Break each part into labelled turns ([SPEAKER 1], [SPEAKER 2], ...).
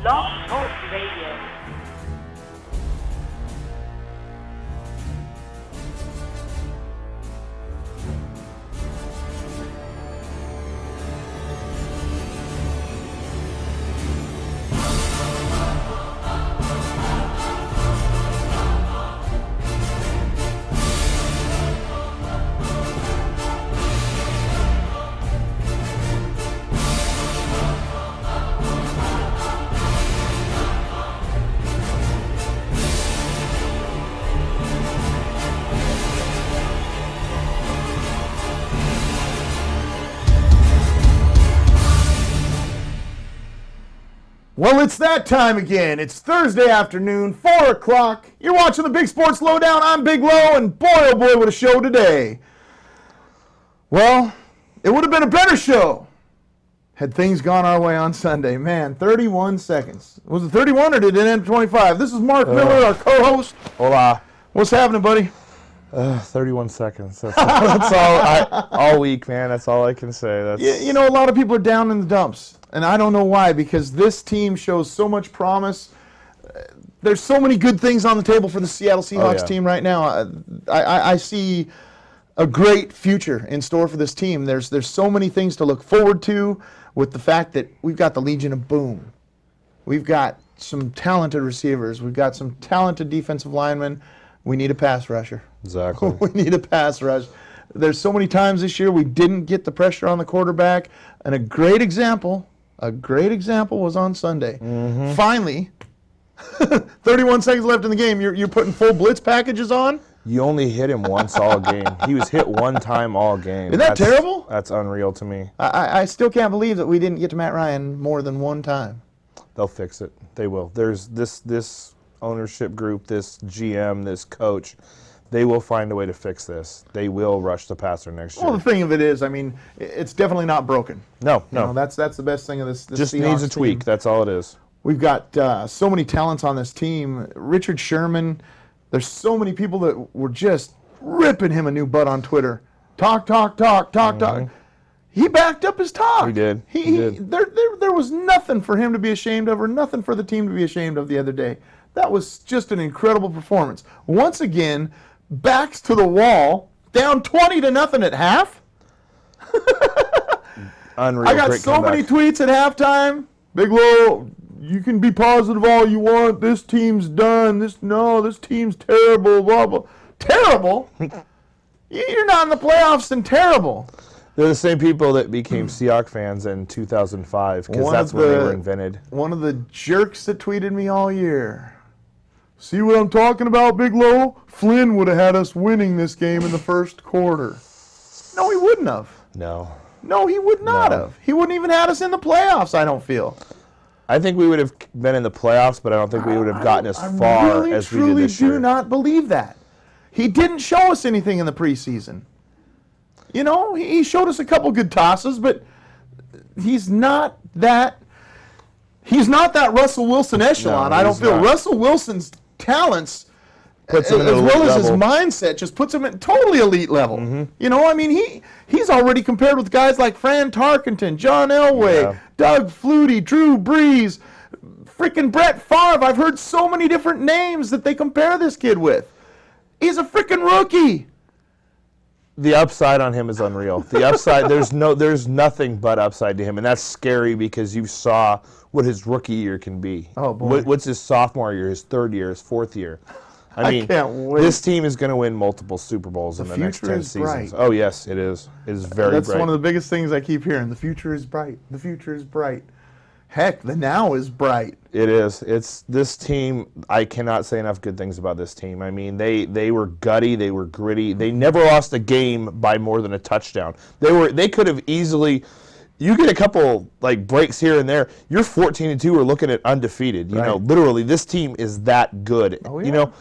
[SPEAKER 1] Blog Talk Radio.
[SPEAKER 2] Well, it's that time again. It's Thursday afternoon, 4 o'clock. You're watching the Big Sports Lowdown. I'm Big Low, and boy, oh boy, what a show today. Well, it would have been a better show had things gone our way on Sunday. Man, 31 seconds. Was it 31 or did it end at 25? This is Mark Miller, our co-host.
[SPEAKER 3] Hola.
[SPEAKER 2] What's happening, buddy?
[SPEAKER 3] 31 seconds. That's all week, man. That's all I can say.
[SPEAKER 2] You know, a lot of people are down in the dumps. And I don't know why, because this team shows so much promise. There's so many good things on the table for the Seattle Seahawks team right now. I see a great future in store for this team. There's so many things to look forward to with the fact that we've got the Legion of Boom. We've got some talented receivers. We've got some talented defensive linemen. We need a pass rusher.
[SPEAKER 3] Exactly.
[SPEAKER 2] We need a pass rush. There's so many times this year we didn't get the pressure on the quarterback, and a great example was on Sunday.
[SPEAKER 3] Mm-hmm.
[SPEAKER 2] Finally, 31 seconds left in the game, you're putting full blitz packages on?
[SPEAKER 3] You only hit him once all game. He was hit one time all game.
[SPEAKER 2] Isn't that terrible?
[SPEAKER 3] That's unreal to me.
[SPEAKER 2] I still can't believe that we didn't get to Matt Ryan more than one time.
[SPEAKER 3] They'll fix it. They will. There's this ownership group, this GM, this coach. They will find a way to fix this. They will rush the passer next year.
[SPEAKER 2] Well, the thing of it is, I mean, it's definitely not broken.
[SPEAKER 3] No.
[SPEAKER 2] You know, that's the best thing of this
[SPEAKER 3] Just
[SPEAKER 2] Seahawks
[SPEAKER 3] needs a tweak.
[SPEAKER 2] team.
[SPEAKER 3] That's all it is.
[SPEAKER 2] We've got so many talents on this team. Richard Sherman, there's so many people that were just ripping him a new butt on Twitter. Talk. He backed up his talk.
[SPEAKER 3] He did.
[SPEAKER 2] He did. There was nothing for him to be ashamed of or nothing for the team to be ashamed of the other day. That was just an incredible performance. Once again, backs to the wall, down 20-0 at half.
[SPEAKER 3] Unreal.
[SPEAKER 2] I got so many tweets at halftime. Big Low, you can be positive all you want. This team's done. This team's terrible. Blah blah. Terrible? You're not in the playoffs and terrible.
[SPEAKER 3] They're the same people that became Seahawks fans in 2005 because that's when they were invented.
[SPEAKER 2] One of the jerks that tweeted me all year. See what I'm talking about, Big Low? Flynn would have had us winning this game in the first quarter. No, he wouldn't have. No, he would not have. He wouldn't even had us in the playoffs, I don't feel.
[SPEAKER 3] I think we would have been in the playoffs, but I don't think we would have gotten as far as we did this year.
[SPEAKER 2] I truly do not believe that. He didn't show us anything in the preseason. You know, he showed us a couple good tosses, but he's not that Russell Wilson echelon.
[SPEAKER 3] No,
[SPEAKER 2] I don't feel
[SPEAKER 3] not.
[SPEAKER 2] Russell Wilson's talents,
[SPEAKER 3] Puts him
[SPEAKER 2] as
[SPEAKER 3] at an
[SPEAKER 2] well
[SPEAKER 3] elite
[SPEAKER 2] as his
[SPEAKER 3] level.
[SPEAKER 2] mindset, just puts him at totally elite level.
[SPEAKER 3] Mm-hmm.
[SPEAKER 2] You know, I mean, he's already compared with guys like Fran Tarkenton, John Elway, Doug Flutie, Drew Brees, freaking Brett Favre. I've heard so many different names that they compare this kid with. He's a freaking rookie.
[SPEAKER 3] The upside on him is unreal. The upside, there's nothing but upside to him, and that's scary because you saw what his rookie year can be.
[SPEAKER 2] Oh boy.
[SPEAKER 3] What's his sophomore year, his third year, his fourth year? I mean,
[SPEAKER 2] can't wait.
[SPEAKER 3] This team is going to win multiple Super Bowls in the next 10 seasons.
[SPEAKER 2] Bright.
[SPEAKER 3] Oh yes, it is. It is very bright.
[SPEAKER 2] That's one of the biggest things I keep hearing. The future is bright. The future is bright. Heck, the now is bright.
[SPEAKER 3] It is. It's this team. I cannot say enough good things about this team. I mean, they were gutty. They were gritty. They never lost a game by more than a touchdown. They could have easily. You get a couple like breaks here and there. You're 14-2 or looking at undefeated. You know, literally, this team is that good.
[SPEAKER 2] Oh, yeah.
[SPEAKER 3] You know,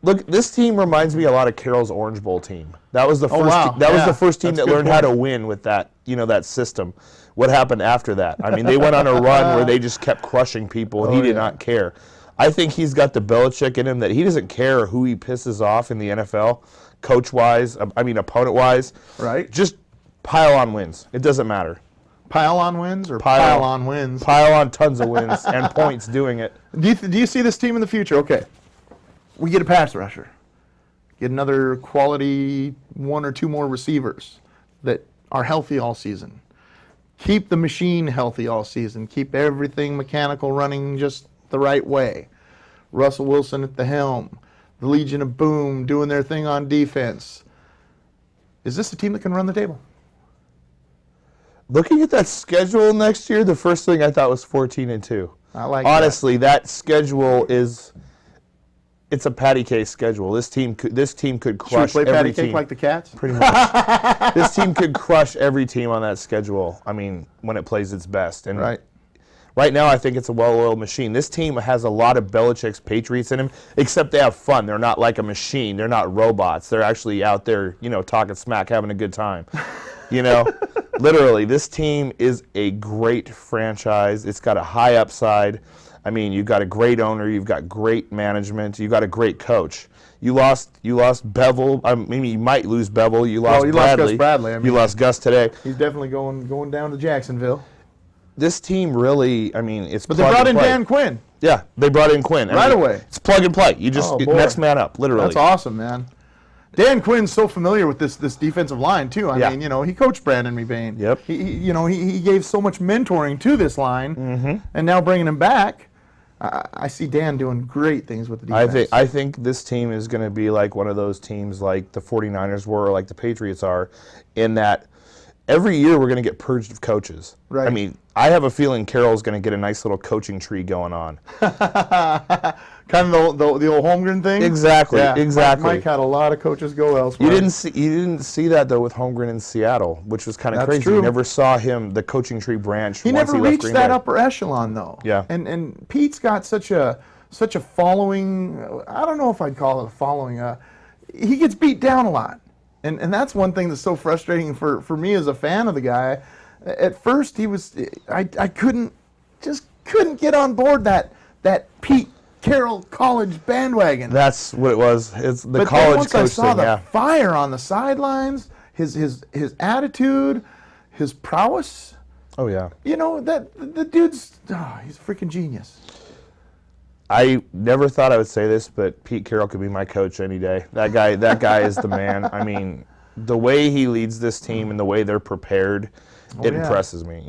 [SPEAKER 3] look, this team reminds me a lot of Carroll's Orange Bowl team. That was the first.
[SPEAKER 2] Wow.
[SPEAKER 3] That was the first team
[SPEAKER 2] That's
[SPEAKER 3] that
[SPEAKER 2] a good
[SPEAKER 3] learned how to win with that. You know, that system. What happened after that? I mean, they went on a run where they just kept crushing people, and he did not care. I think he's got the Belichick in him that he doesn't care who he pisses off in the NFL, coach-wise, opponent-wise.
[SPEAKER 2] Right.
[SPEAKER 3] Just pile on wins. It doesn't matter.
[SPEAKER 2] Pile on wins or
[SPEAKER 3] Pile
[SPEAKER 2] pile on wins?
[SPEAKER 3] Pile on tons of wins and points doing it.
[SPEAKER 2] Do you see this team in the future? Okay, we get a pass rusher, get another quality 1 or 2 more receivers that are healthy all season. Keep the machine healthy all season. Keep everything mechanical running just the right way. Russell Wilson at the helm. The Legion of Boom doing their thing on defense. Is this a team that can run the table?
[SPEAKER 3] Looking at that schedule next year, the first thing I thought was 14-2.
[SPEAKER 2] I like
[SPEAKER 3] Honestly, that schedule it's a patty cake schedule. This team could crush
[SPEAKER 2] Should we play
[SPEAKER 3] every
[SPEAKER 2] patty cake
[SPEAKER 3] team.
[SPEAKER 2] like the Cats?
[SPEAKER 3] Pretty much. This team could crush every team on that schedule. I mean, when it plays its best. And
[SPEAKER 2] Right.
[SPEAKER 3] right now, I think it's a well-oiled machine. This team has a lot of Belichick's Patriots in them, except they have fun. They're not like a machine. They're not robots. They're actually out there, talking smack, having a good time. Literally, this team is a great franchise. It's got a high upside. I mean, you've got a great owner. You've got great management. You've got a great coach. You lost Bevel. I mean, you might lose Bevel. You lost
[SPEAKER 2] you
[SPEAKER 3] Bradley.
[SPEAKER 2] lost Gus Bradley. I mean,
[SPEAKER 3] you lost Gus today.
[SPEAKER 2] He's definitely going down to Jacksonville.
[SPEAKER 3] This team really, I mean, it's
[SPEAKER 2] But they brought in Dan Quinn.
[SPEAKER 3] Yeah, they brought in Quinn.
[SPEAKER 2] Right away.
[SPEAKER 3] It's plug and play. You just next man up, literally.
[SPEAKER 2] That's awesome, man. Dan Quinn's so familiar with this defensive line too. I mean, he coached Brandon McBain.
[SPEAKER 3] Yep.
[SPEAKER 2] He gave so much mentoring to this line, and now bringing him back, I see Dan doing great things with the defense.
[SPEAKER 3] I think this team is going to be like one of those teams like the 49ers were or like the Patriots are, in that every year we're going to get purged of coaches.
[SPEAKER 2] Right.
[SPEAKER 3] I mean, I have a feeling Carroll's going to get a nice little coaching tree going on.
[SPEAKER 2] Kind of the old Holmgren thing.
[SPEAKER 3] Exactly.
[SPEAKER 2] Yeah.
[SPEAKER 3] Exactly.
[SPEAKER 2] Mike had a lot of coaches go elsewhere.
[SPEAKER 3] You didn't see that though with Holmgren in Seattle, which was kind of crazy.
[SPEAKER 2] True.
[SPEAKER 3] You never saw him, the coaching tree branch.
[SPEAKER 2] He
[SPEAKER 3] once
[SPEAKER 2] never
[SPEAKER 3] left
[SPEAKER 2] reached
[SPEAKER 3] Green
[SPEAKER 2] that
[SPEAKER 3] Bay.
[SPEAKER 2] upper echelon though.
[SPEAKER 3] Yeah.
[SPEAKER 2] And Pete's got such a following. I don't know if I'd call it a following. He gets beat down a lot, and that's one thing that's so frustrating for me as a fan of the guy. At first, I couldn't get on board that Pete Carroll college bandwagon.
[SPEAKER 3] That's what it was. It's the
[SPEAKER 2] but
[SPEAKER 3] college
[SPEAKER 2] then once
[SPEAKER 3] coach
[SPEAKER 2] I saw
[SPEAKER 3] thing.
[SPEAKER 2] the fire on the sidelines, his attitude, his prowess.
[SPEAKER 3] Oh yeah.
[SPEAKER 2] That the dude's he's a freaking genius.
[SPEAKER 3] I never thought I would say this, but Pete Carroll could be my coach any day. That guy is the man. I mean, the way he leads this team and the way they're prepared, it impresses me.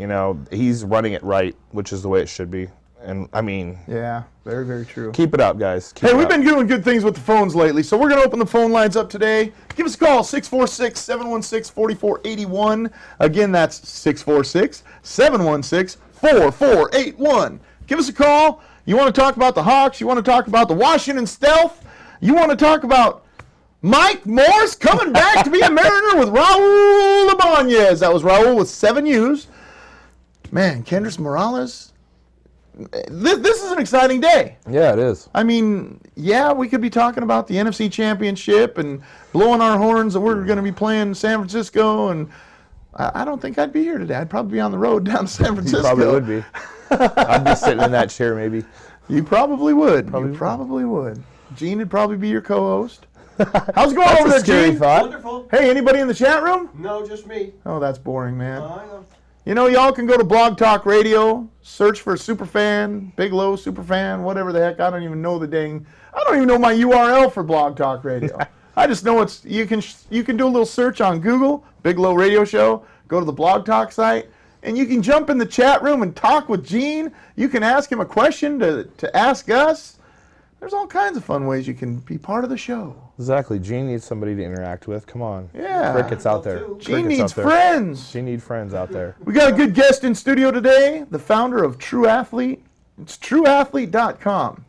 [SPEAKER 3] He's running it right, which is the way it should be. And I mean,
[SPEAKER 2] Yeah, very, very true.
[SPEAKER 3] keep it up, guys.
[SPEAKER 2] Hey, we've been doing good things with the phones lately, so we're going to open the phone lines up today. Give us a call, 646-716-4481. Again, that's 646-716-4481. Give us a call. You want to talk about the Hawks? You want to talk about the Washington Stealth? You want to talk about Mike Morse coming back to be a Mariner with Raul Ibanez? That was Raul with 7 U's. Man, Kendrys Morales. This is an exciting day.
[SPEAKER 3] Yeah, it is.
[SPEAKER 2] I mean, yeah, we could be talking about the NFC Championship and blowing our horns that we're going to be playing San Francisco, and I don't think I'd be here today. I'd probably be on the road down to San Francisco.
[SPEAKER 3] You probably would be. I'd be sitting in that chair maybe.
[SPEAKER 2] You probably would. You probably would. Gene would probably be your co-host. How's it going over there, Gene?
[SPEAKER 1] Wonderful.
[SPEAKER 2] Hey, anybody in the chat room?
[SPEAKER 1] No, just me.
[SPEAKER 2] Oh, that's boring, man.
[SPEAKER 1] I know.
[SPEAKER 2] Y'all can go to Blog Talk Radio, search for Superfan, Big Low Superfan, whatever the heck. I don't even know my URL for Blog Talk Radio. I just know you can do a little search on Google, Big Low Radio Show, go to the Blog Talk site, and you can jump in the chat room and talk with Gene. You can ask him a question to ask us. There's all kinds of fun ways you can be part of the show.
[SPEAKER 3] Exactly. Gene needs somebody to interact with. Come on.
[SPEAKER 2] Yeah.
[SPEAKER 3] Cricket's out there.
[SPEAKER 2] Gene
[SPEAKER 3] Cricket's
[SPEAKER 2] needs
[SPEAKER 3] out there.
[SPEAKER 2] friends.
[SPEAKER 3] Gene needs friends out there.
[SPEAKER 2] We got a good guest in studio today, the founder of True Athlete. It's trueathlete.com.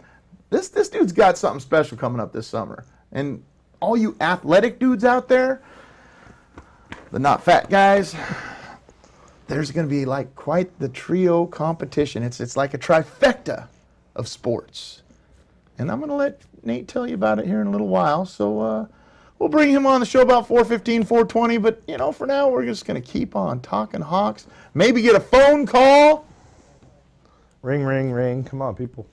[SPEAKER 2] This dude's got something special coming up this summer. And all you athletic dudes out there, the not fat guys, there's going to be like quite the trio competition. It's like a trifecta of sports. And I'm going to let Nate tell you about it here in a little while. So we'll bring him on the show about 4:15, 4:20. But, for now, we're just going to keep on talking Hawks. Maybe get a phone call.
[SPEAKER 3] Ring, ring, ring. Come on, people.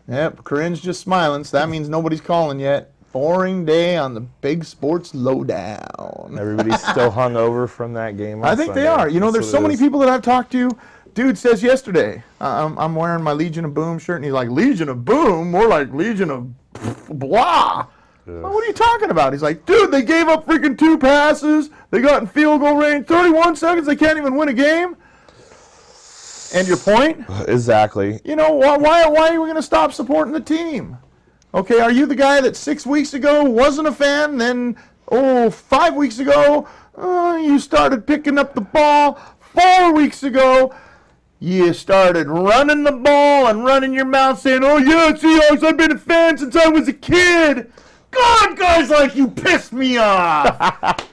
[SPEAKER 2] Yep, Corinne's just smiling, so that means nobody's calling yet. boring day on the Big Sports Lowdown.
[SPEAKER 3] Everybody's still hung over from that game.
[SPEAKER 2] I think they are. You know, there's so many people that I've talked to. Dude says yesterday, I'm wearing my Legion of Boom shirt, and he's like, Legion of Boom? More like Legion of blah. Well, what are you talking about? He's like, dude, they gave up freaking 2 passes. They got in field goal range, 31 seconds. They can't even win a game. And your point?
[SPEAKER 3] Exactly.
[SPEAKER 2] You know, why are we going to stop supporting the team? Okay, are you the guy that 6 weeks ago wasn't a fan, then, 5 weeks ago, you started picking up the ball, 4 weeks ago, you started running the ball and running your mouth saying, oh, yeah, Seahawks, I've been a fan since I was a kid. God, guys like you pissed me off.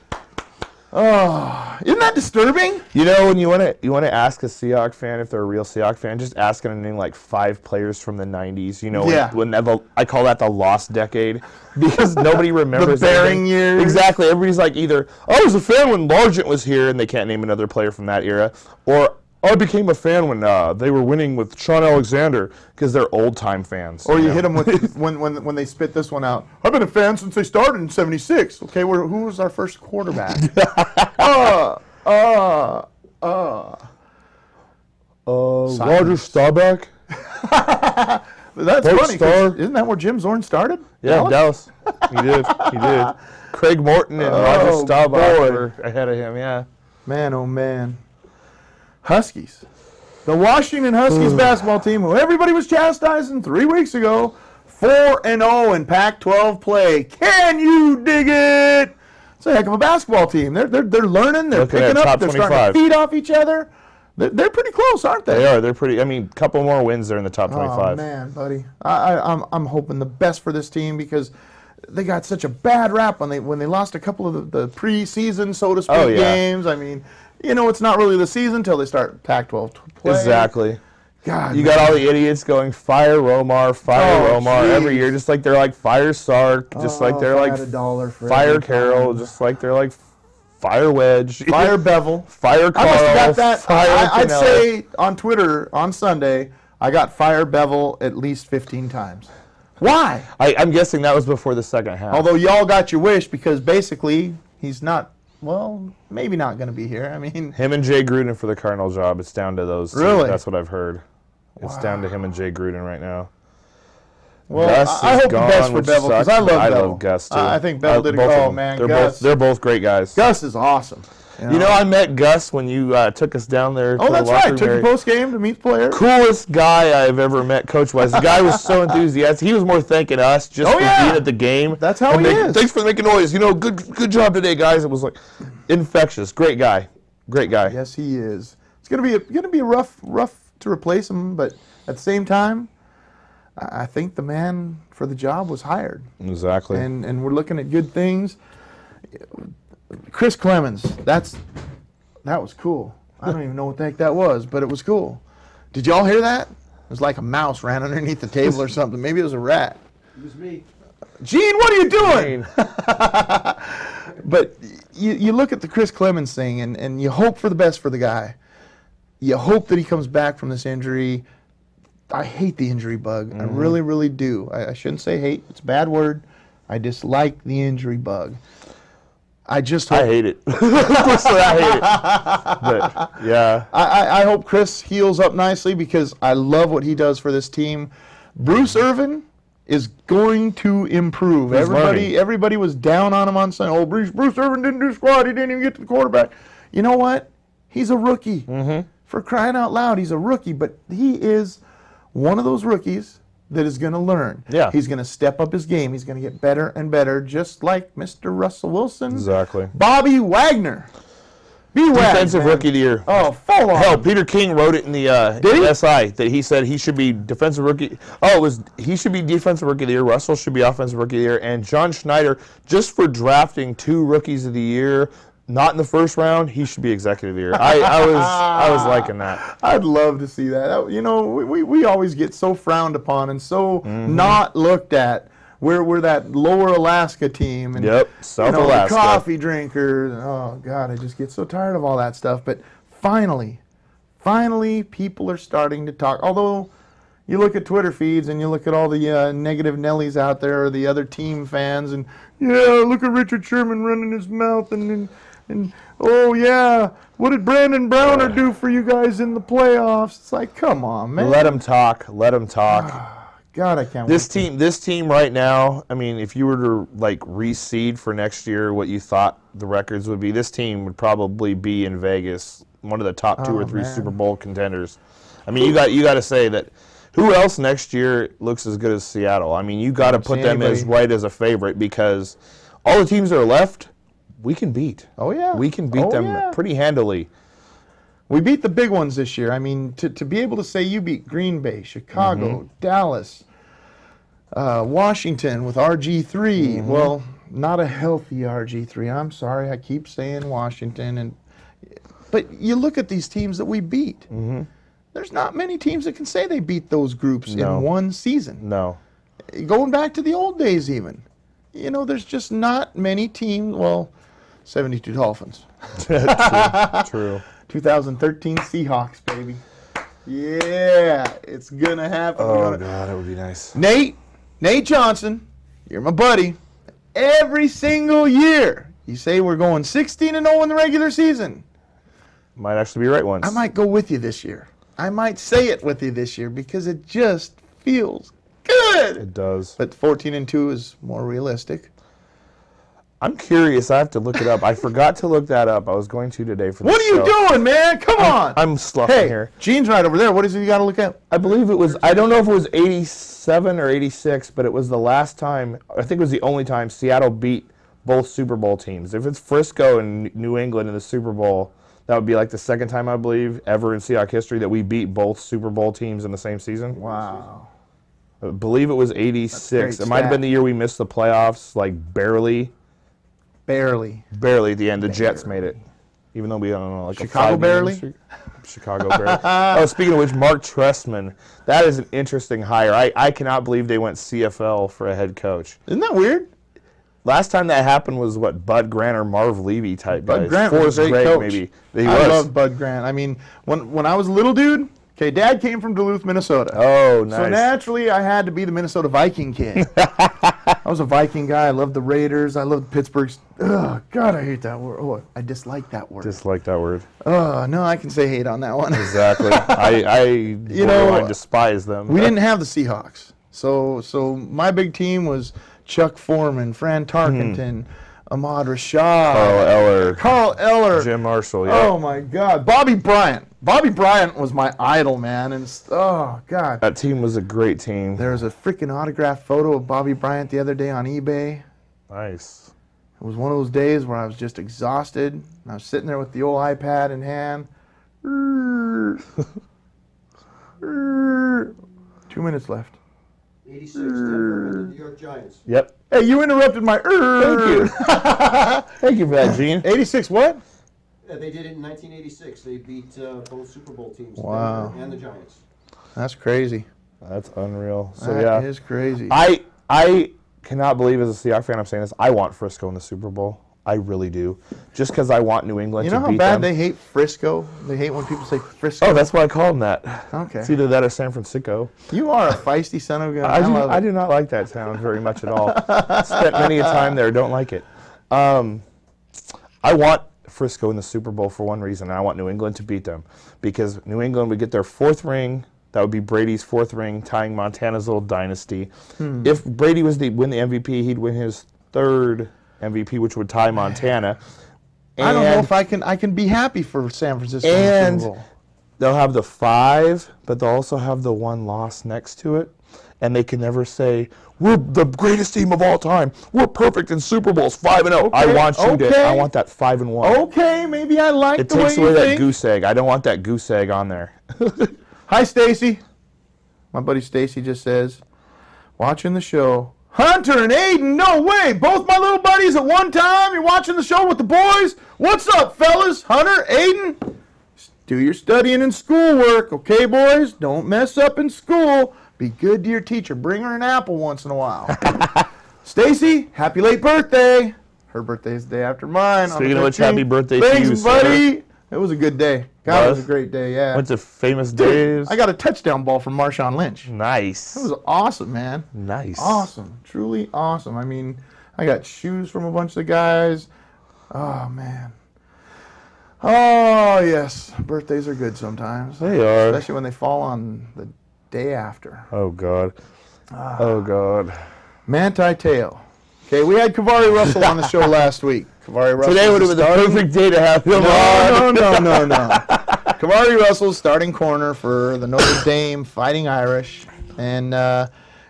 [SPEAKER 2] Oh, isn't that disturbing?
[SPEAKER 3] You know, when you want to ask a Seahawks fan if they're a real Seahawks fan, just ask them to name like 5 players from the 90s. You know,
[SPEAKER 2] Yeah.
[SPEAKER 3] when I call that the lost decade because nobody remembers
[SPEAKER 2] The bearing
[SPEAKER 3] anything.
[SPEAKER 2] years.
[SPEAKER 3] Exactly. Everybody's like either, I was a fan when Largent was here, and they can't name another player from that era, or I became a fan when they were winning with Sean Alexander, because they're old-time fans.
[SPEAKER 2] Or you hit them with when they spit this one out. I've been a fan since they started in '76. Okay, who was our first quarterback?
[SPEAKER 3] Roger Staubach?
[SPEAKER 2] That's
[SPEAKER 3] Coach
[SPEAKER 2] funny. 'Cause
[SPEAKER 3] Starr.
[SPEAKER 2] Isn't that where Jim Zorn started?
[SPEAKER 3] Yeah, Dallas. He did. He did. Craig Morton and Roger Staubach
[SPEAKER 2] boy.
[SPEAKER 3] were ahead of him, yeah.
[SPEAKER 2] Man, oh man. Huskies. The Washington Huskies basketball team, who everybody was chastising 3 weeks ago, 4-0 in Pac-12 play. Can you dig it? It's a heck of a basketball team. They're learning. They're
[SPEAKER 3] Looking at
[SPEAKER 2] picking up.
[SPEAKER 3] top
[SPEAKER 2] They're starting
[SPEAKER 3] 25.
[SPEAKER 2] to feed off each other. They're pretty close, aren't they?
[SPEAKER 3] They are. They're pretty. I mean, a couple more wins, they're in the top 25.
[SPEAKER 2] Oh man, buddy, I'm hoping the best for this team because they got such a bad rap when they lost a couple of the preseason, so to speak,
[SPEAKER 3] Oh, yeah.
[SPEAKER 2] games. I mean, you know, it's not really the season until they start Pac-12 play.
[SPEAKER 3] Exactly.
[SPEAKER 2] God,
[SPEAKER 3] You
[SPEAKER 2] man.
[SPEAKER 3] got all the idiots going, fire Romar,
[SPEAKER 2] Oh,
[SPEAKER 3] every
[SPEAKER 2] jeez.
[SPEAKER 3] year, just like they're like fire Sark, just like they're
[SPEAKER 2] if I
[SPEAKER 3] like
[SPEAKER 2] had $1 for
[SPEAKER 3] fire
[SPEAKER 2] every
[SPEAKER 3] Carroll,
[SPEAKER 2] time.
[SPEAKER 3] just like they're like fire Wedge,
[SPEAKER 2] Fire Bevel.
[SPEAKER 3] fire Carl,
[SPEAKER 2] I must have got that.
[SPEAKER 3] fire
[SPEAKER 2] I'd
[SPEAKER 3] Canella.
[SPEAKER 2] say on Twitter on Sunday, I got Fire Bevel at least 15 times. Why?
[SPEAKER 3] I'm guessing that was before the second half.
[SPEAKER 2] Although y'all got your wish because basically he's not, well, maybe not going to be here. I mean,
[SPEAKER 3] him and Jay Gruden for the Cardinal job, it's down to those two.
[SPEAKER 2] Really?
[SPEAKER 3] That's what I've heard. It's down to him and Jay Gruden right now.
[SPEAKER 2] well,
[SPEAKER 3] Gus
[SPEAKER 2] I
[SPEAKER 3] is
[SPEAKER 2] hope the best
[SPEAKER 3] gone,
[SPEAKER 2] for
[SPEAKER 3] which
[SPEAKER 2] Bevel because
[SPEAKER 3] sucks,
[SPEAKER 2] I love
[SPEAKER 3] but
[SPEAKER 2] Bevel.
[SPEAKER 3] love Gus too.
[SPEAKER 2] I think Bevel did a
[SPEAKER 3] both of
[SPEAKER 2] oh
[SPEAKER 3] them.
[SPEAKER 2] man,
[SPEAKER 3] They're
[SPEAKER 2] Gus.
[SPEAKER 3] they're both great guys.
[SPEAKER 2] Gus is awesome.
[SPEAKER 3] You know, I met Gus when you took us down there.
[SPEAKER 2] Oh,
[SPEAKER 3] to
[SPEAKER 2] that's
[SPEAKER 3] the locker
[SPEAKER 2] right.
[SPEAKER 3] room
[SPEAKER 2] Took
[SPEAKER 3] area.
[SPEAKER 2] you post game to meet the players.
[SPEAKER 3] Coolest guy I've ever met coach-wise. The guy was so enthusiastic. He was more thanking us just for
[SPEAKER 2] yeah.
[SPEAKER 3] being at the game.
[SPEAKER 2] That's how
[SPEAKER 3] And
[SPEAKER 2] he is.
[SPEAKER 3] Thanks for making noise. You know, good job today, guys. It was like infectious. Great guy. Great guy.
[SPEAKER 2] Yes, he is. It's gonna be a rough to replace him, but at the same time, I think the man for the job was hired,
[SPEAKER 3] Exactly.
[SPEAKER 2] and we're looking at good things. Chris Clemens, that was cool. I don't even know what the heck that was, but it was cool. Did y'all hear that? It was like a mouse ran underneath the table or something. Maybe it was a rat.
[SPEAKER 1] It was me.
[SPEAKER 2] Gene, what are you doing?
[SPEAKER 3] I mean,
[SPEAKER 2] But you look at the Chris Clemens thing, and you hope for the best for the guy. You hope that he comes back from this injury. I hate the injury bug. I really, really do. I shouldn't say hate. It's a bad word. I dislike the injury bug. I just hope,
[SPEAKER 3] I hate it. Personally, I hate it. But, yeah.
[SPEAKER 2] I hope Chris heals up nicely because I love what he does for this team. Bruce Irvin is going to improve.
[SPEAKER 3] He's learning.
[SPEAKER 2] Everybody was down on him on Sunday. Oh, Bruce Irvin didn't do squat. He didn't even get to the quarterback. You know what? He's a rookie. For crying out loud, he's a rookie. But he is one of those rookies that is going to learn.
[SPEAKER 3] Yeah.
[SPEAKER 2] He's going to step up his game. He's going to get better and better, just like Mr. Russell Wilson.
[SPEAKER 3] Exactly.
[SPEAKER 2] Bobby Wagner.
[SPEAKER 3] Defensive Rookie of the Year.
[SPEAKER 2] Oh, full on.
[SPEAKER 3] Hell, Peter King wrote it in the
[SPEAKER 2] Did he?
[SPEAKER 3] SI that he said he should be defensive rookie. Oh, it was he should be defensive rookie of the year. Russell should be offensive rookie of the year, and John Schneider, just for drafting 2 rookies of the year, not in the first round, he should be executive of the year. I was liking that.
[SPEAKER 2] I'd love to see that. You know, we always get so frowned upon and so not looked at. We're that lower Alaska team. And,
[SPEAKER 3] Yep, South
[SPEAKER 2] the
[SPEAKER 3] Alaska.
[SPEAKER 2] coffee drinkers. Oh, God, I just get so tired of all that stuff. But finally, people are starting to talk. Although, you look at Twitter feeds and you look at all the negative Nellies out there or the other team fans, and yeah, look at Richard Sherman running his mouth and oh yeah, what did Brandon Browner do for you guys in the playoffs? It's like, come on, man.
[SPEAKER 3] Let him talk. Let him talk.
[SPEAKER 2] God, I can't wait.
[SPEAKER 3] This team right now, I mean, if you were to like reseed for next year what you thought the records would be, this team would probably be in Vegas, one of the top 2 or 3 Super Bowl contenders. I mean, you got to say that who else next year looks as good as Seattle? I mean, you got to put them as right as a favorite because all the teams that are left, we can beat.
[SPEAKER 2] Oh, yeah.
[SPEAKER 3] We can beat them pretty handily.
[SPEAKER 2] We beat the big ones this year. I mean, to be able to say you beat Green Bay, Chicago, Dallas, Washington with RG3. Well, not a healthy RG3. I'm sorry. I keep saying Washington. But you look at these teams that we beat. There's not many teams that can say they beat those groups in one season.
[SPEAKER 3] No.
[SPEAKER 2] Going back to the old days even. You know, there's just not many teams. Well, 72 Dolphins.
[SPEAKER 3] True.
[SPEAKER 2] 2013 Seahawks, baby. Yeah, it's going to happen.
[SPEAKER 3] Oh, God, that would be nice.
[SPEAKER 2] Nate Johnson, you're my buddy. Every single year, you say we're going 16-0 in the regular season.
[SPEAKER 3] Might actually be right once.
[SPEAKER 2] I might go with you this year. I might say it with you this year because it just feels good.
[SPEAKER 3] It does.
[SPEAKER 2] But 14-2 is more realistic.
[SPEAKER 3] I'm curious. I have to look it up. I forgot to look that up. I was going to today for the
[SPEAKER 2] What are you doing, man? Come on.
[SPEAKER 3] I'm sloughing here.
[SPEAKER 2] Gene's right over there. What is it you got to look at?
[SPEAKER 3] I believe it was, I don't know if it was 87 or 86, but it was the last time, I think it was the only time Seattle beat both Super Bowl teams. If it's Frisco and New England in the Super Bowl, that would be like the second time, I believe, ever in Seahawks history that we beat both Super Bowl teams in the same season.
[SPEAKER 2] Wow.
[SPEAKER 3] I believe it was 86. It might have been the year we missed the playoffs, like barely. Barely at the end. The Jets made it. Even though we don't know, like
[SPEAKER 2] Chicago barely?
[SPEAKER 3] Chicago barely. Oh, speaking of which, Mark Trestman, that is an interesting hire. I cannot believe they went CFL for a head coach.
[SPEAKER 2] Isn't that weird?
[SPEAKER 3] Last time that happened was what, Bud Grant or Marv Levy type guys.
[SPEAKER 2] Bud Grant was a great coach.
[SPEAKER 3] Maybe.
[SPEAKER 2] I love Bud Grant. I mean, when I was a little dude, okay, Dad came from Duluth, Minnesota.
[SPEAKER 3] Oh, nice.
[SPEAKER 2] So naturally, I had to be the Minnesota Viking kid. I was a Viking guy. I loved the Raiders. I loved Pittsburgh's. Oh, God, I hate that word. Oh, I dislike that word.
[SPEAKER 3] Dislike that word.
[SPEAKER 2] Oh, no, I can say hate on that one.
[SPEAKER 3] Exactly. I despise them.
[SPEAKER 2] We didn't have the Seahawks. So my big team was Chuck Foreman, Fran Tarkenton, Ahmad Rashad, Carl Eller,
[SPEAKER 3] Jim Marshall. Yeah.
[SPEAKER 2] Oh my God, Bobby Bryant. Bobby Bryant was my idol, man, and oh God,
[SPEAKER 3] that team was a great team.
[SPEAKER 2] There was a freaking autographed photo of Bobby Bryant the other day on eBay.
[SPEAKER 3] Nice.
[SPEAKER 2] It was one of those days where I was just exhausted, and I was sitting there with the old iPad in hand. 2 minutes left.
[SPEAKER 1] 86, Denver, and the New York Giants.
[SPEAKER 3] Yep.
[SPEAKER 2] Hey, you interrupted my.
[SPEAKER 3] Thank you. Thank you for that, Gene.
[SPEAKER 2] 86 what?
[SPEAKER 1] They did it in 1986. They beat both Super Bowl teams,
[SPEAKER 2] wow,
[SPEAKER 1] Denver and the Giants.
[SPEAKER 2] That's crazy.
[SPEAKER 3] That's unreal. So
[SPEAKER 2] that is crazy.
[SPEAKER 3] I cannot believe as a Seahawks fan I'm saying this. I want Frisco in the Super Bowl. I really do. Just because I want New England to beat them.
[SPEAKER 2] You know how bad they hate Frisco? They hate when people say Frisco.
[SPEAKER 3] Oh, that's why I call them that.
[SPEAKER 2] Okay.
[SPEAKER 3] It's either that or San Francisco.
[SPEAKER 2] You are a feisty son of a gun.
[SPEAKER 3] I do not like that town very much at all. Spent many a time there. Don't like it. I want Frisco in the Super Bowl for one reason. I want New England to beat them. Because New England would get their 4th ring. That would be Brady's 4th ring, tying Montana's little dynasty. If Brady was win the MVP, he'd win his 3rd MVP, which would tie Montana.
[SPEAKER 2] I don't know if I can be happy for San Francisco in the Super Bowl.
[SPEAKER 3] They'll have the 5, but they'll also have the 1 loss next to it. And they can never say, we're the greatest team of all time. We're perfect in Super Bowls, 5-0. Okay, I want I want that 5-1.
[SPEAKER 2] Okay, maybe I like the way you think.
[SPEAKER 3] It takes away that goose egg. I don't want that goose egg on there.
[SPEAKER 2] Hi, Stacy. My buddy Stacy just says, watching the show. Hunter and Aiden, no way. Both my little buddies at one time. You're watching the show with the boys. What's up, fellas? Hunter, Aiden, do your studying and schoolwork, okay, boys? Don't mess up in school. Be good to your teacher. Bring her an apple once in a while. Stacy, happy late birthday. Her birthday's the day after mine.
[SPEAKER 3] Speaking of which, happy birthday
[SPEAKER 2] to you,
[SPEAKER 3] buddy.
[SPEAKER 2] It was a good day. God, it was
[SPEAKER 3] Was?
[SPEAKER 2] a great day. Yeah.
[SPEAKER 3] Went to Famous Days.
[SPEAKER 2] I got a touchdown ball from Marshawn Lynch.
[SPEAKER 3] Nice.
[SPEAKER 2] It was awesome, man.
[SPEAKER 3] Nice.
[SPEAKER 2] Awesome. Truly awesome. I mean, I got shoes from a bunch of the guys. Oh, man. Oh, yes. Birthdays are good sometimes.
[SPEAKER 3] They are.
[SPEAKER 2] Especially when they fall on the day after.
[SPEAKER 3] Oh God. Oh God.
[SPEAKER 2] Manti Te'o. Okay, we had Kavari Russell on the show last week. Kavari Russell.
[SPEAKER 3] Today would have been the perfect day to have him on.
[SPEAKER 2] No. Kavari Russell's starting corner for the Notre Dame Fighting Irish, and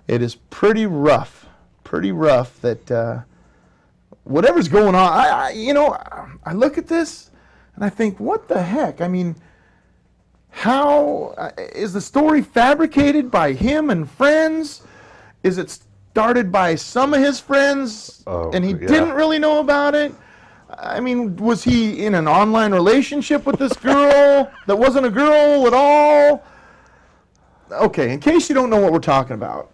[SPEAKER 2] it is pretty rough that whatever's going on. I look at this and I think, what the heck? I mean, how is the story fabricated by him and friends? Is it started by some of his friends and he didn't really know about it? I mean, was he in an online relationship with this girl that wasn't a girl at all? Okay, in case you don't know what we're talking about.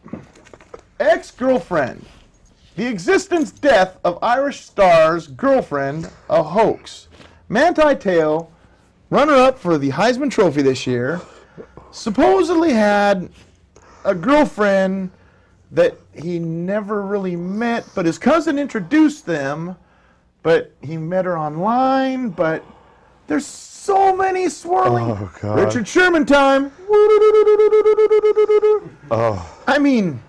[SPEAKER 2] Ex-girlfriend. The existence death of Irish star's girlfriend, a hoax. Manti Te'o, runner-up for the Heisman Trophy this year, supposedly had a girlfriend that he never really met, but his cousin introduced them, but he met her online, but there's so many swirling.
[SPEAKER 3] Oh, God.
[SPEAKER 2] Richard Sherman time.
[SPEAKER 3] Oh.
[SPEAKER 2] I mean,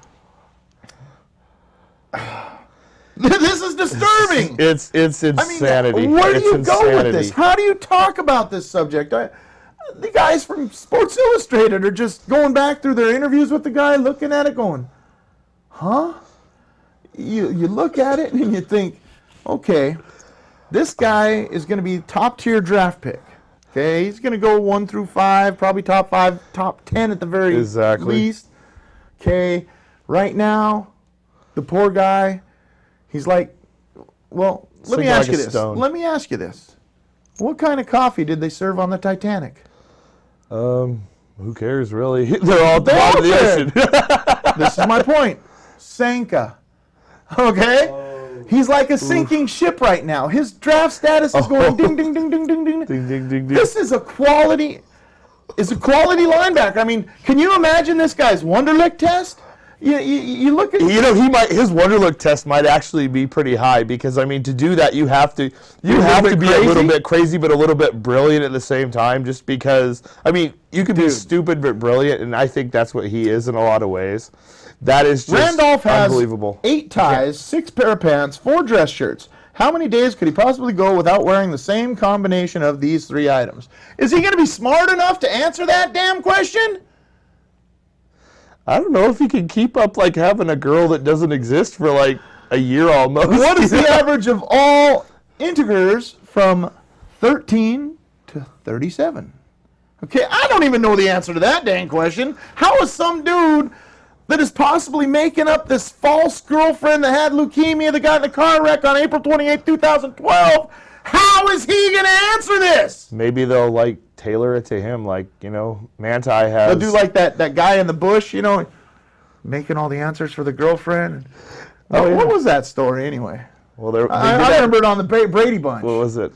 [SPEAKER 2] this is disturbing.
[SPEAKER 3] It's insanity.
[SPEAKER 2] I mean, where do
[SPEAKER 3] It's
[SPEAKER 2] you go with
[SPEAKER 3] insanity.
[SPEAKER 2] this? How do you talk about this subject? The guys from Sports Illustrated are just going back through their interviews with the guy, looking at it going, huh? You look at it and you think, okay, this guy is going to be top-tier draft pick. Okay, he's going to go 1 through 5, probably top 5, top 10 at the very least. Okay, right now, the poor guy, he's like, well, let me ask you this. Let me ask you this. What kind of coffee did they serve on the Titanic?
[SPEAKER 3] Who cares, really? They're all at the bottom of the ocean.
[SPEAKER 2] This is my point. Sanka. Okay? He's like a sinking ship right now. His draft status is going ding, ding, ding, ding, ding, ding.
[SPEAKER 3] Ding, ding, ding, ding.
[SPEAKER 2] This is a quality linebacker. I mean, can you imagine this guy's Wonderlic test? You look at
[SPEAKER 3] his Wonderlic test might actually be pretty high, because I mean, to do that you have to be a little bit crazy but a little bit brilliant at the same time, just because I mean, you could be stupid but brilliant, and I think that's what he is in a lot of ways. That is just
[SPEAKER 2] Randolph has
[SPEAKER 3] unbelievable.
[SPEAKER 2] 8 ties, 6 pair of pants, 4 dress shirts. How many days could he possibly go without wearing the same combination of these 3 items? Is he going to be smart enough to answer that damn question?
[SPEAKER 3] I don't know if he can keep up like having a girl that doesn't exist for like a year almost.
[SPEAKER 2] What is the average of all integers from 13 to 37? Okay, I don't even know the answer to that dang question. How is some dude that is possibly making up this false girlfriend that had leukemia that got in a car wreck on April 28, 2012, how is he going to answer this?
[SPEAKER 3] Maybe they'll like tailor it to him, like, Manti has.
[SPEAKER 2] They'll do like that guy in the bush, making all the answers for the girlfriend. What was that story anyway?
[SPEAKER 3] Well,
[SPEAKER 2] I remember it on the Brady Bunch.
[SPEAKER 3] What was it?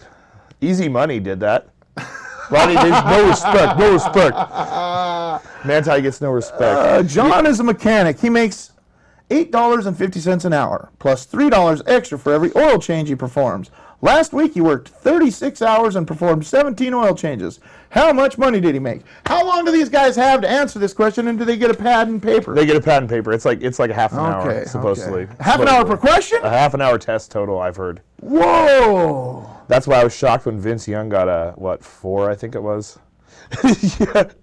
[SPEAKER 3] Easy Money did that. Ronnie, there's no respect. Manti gets no respect.
[SPEAKER 2] John is a mechanic. He makes $8.50 an hour, plus $3 extra for every oil change he performs. Last week he worked 36 hours and performed 17 oil changes. How much money did he make? How long do these guys have to answer this question, and do they get a pad and paper?
[SPEAKER 3] They get a pad and paper. It's like a half an hour, supposedly.
[SPEAKER 2] Okay. Half an hour per question?
[SPEAKER 3] A half an hour test total, I've heard.
[SPEAKER 2] Whoa!
[SPEAKER 3] That's why I was shocked when Vince Young got a 4, I think it was.